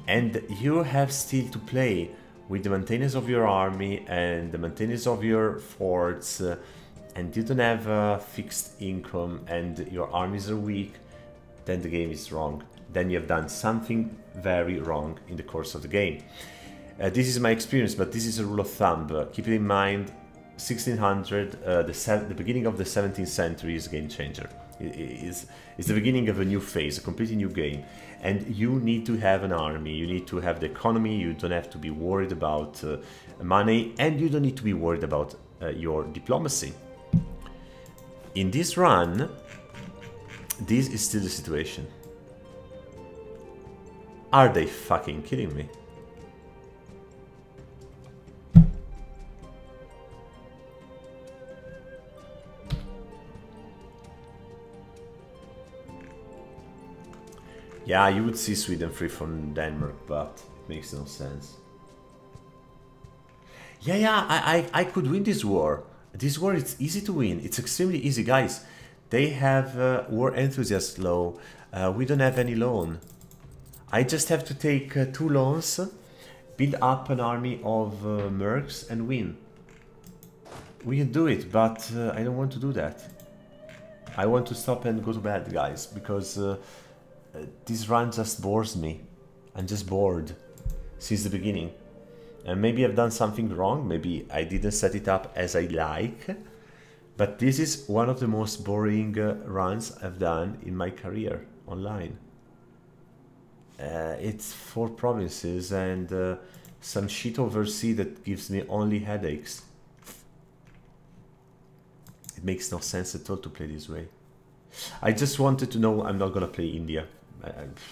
and you have still to play with the maintenance of your army and the maintenance of your forts, and you don't have a fixed income and your armies are weak, then the game is wrong. Then you have done something very wrong in the course of the game. This is my experience, but this is a rule of thumb. Keep it in mind, 1600, the beginning of the 17th century is a game changer. It's the beginning of a new phase, a completely new game. And you need to have an army, you need to have the economy, you don't have to be worried about money, and you don't need to be worried about your diplomacy. In this run, this is still the situation. Are they fucking kidding me? Yeah, you would see Sweden free from Denmark, but it makes no sense. Yeah, I could win this war. This war, it's easy to win. It's extremely easy, guys. They have war enthusiast low. We don't have any loan. I just have to take 2 loans, build up an army of mercs and win. We can do it, but I don't want to do that. I want to stop and go to bed, guys, because this run just bores me. I'm just bored since the beginning. And maybe I've done something wrong. Maybe I didn't set it up as I like. But this is one of the most boring runs I've done in my career online. It's 4 provinces and some shit overseas that gives me only headaches. It makes no sense at all to play this way. I just wanted to know I'm not gonna play India.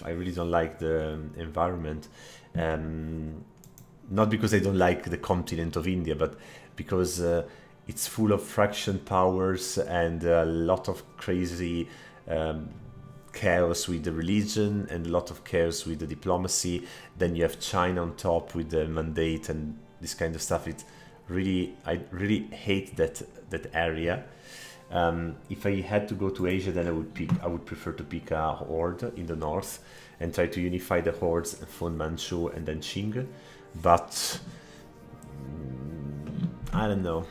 I really don't like the environment. Not because I don't like the continent of India, but because it's full of fraction powers and a lot of crazy chaos with the religion and a lot of chaos with the diplomacy. Then you have China on top with the mandate and this kind of stuff. It really, I really hate that area. If I had to go to Asia, then I would prefer to pick a horde in the north and try to unify the hordes Fu Manchu and then Qing. But I don't know.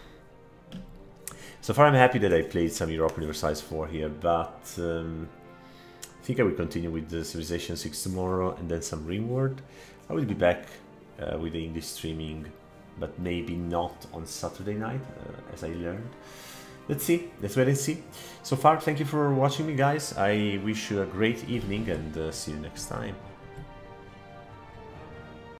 So far I'm happy that I played some Europa Universalis 4 here, but I think I will continue with the Civilization 6 tomorrow and then some Rimworld. I will be back with the English streaming, but maybe not on Saturday night, as I learned. Let's see, let's wait and see. So far, thank you for watching me, guys. I wish you a great evening and see you next time.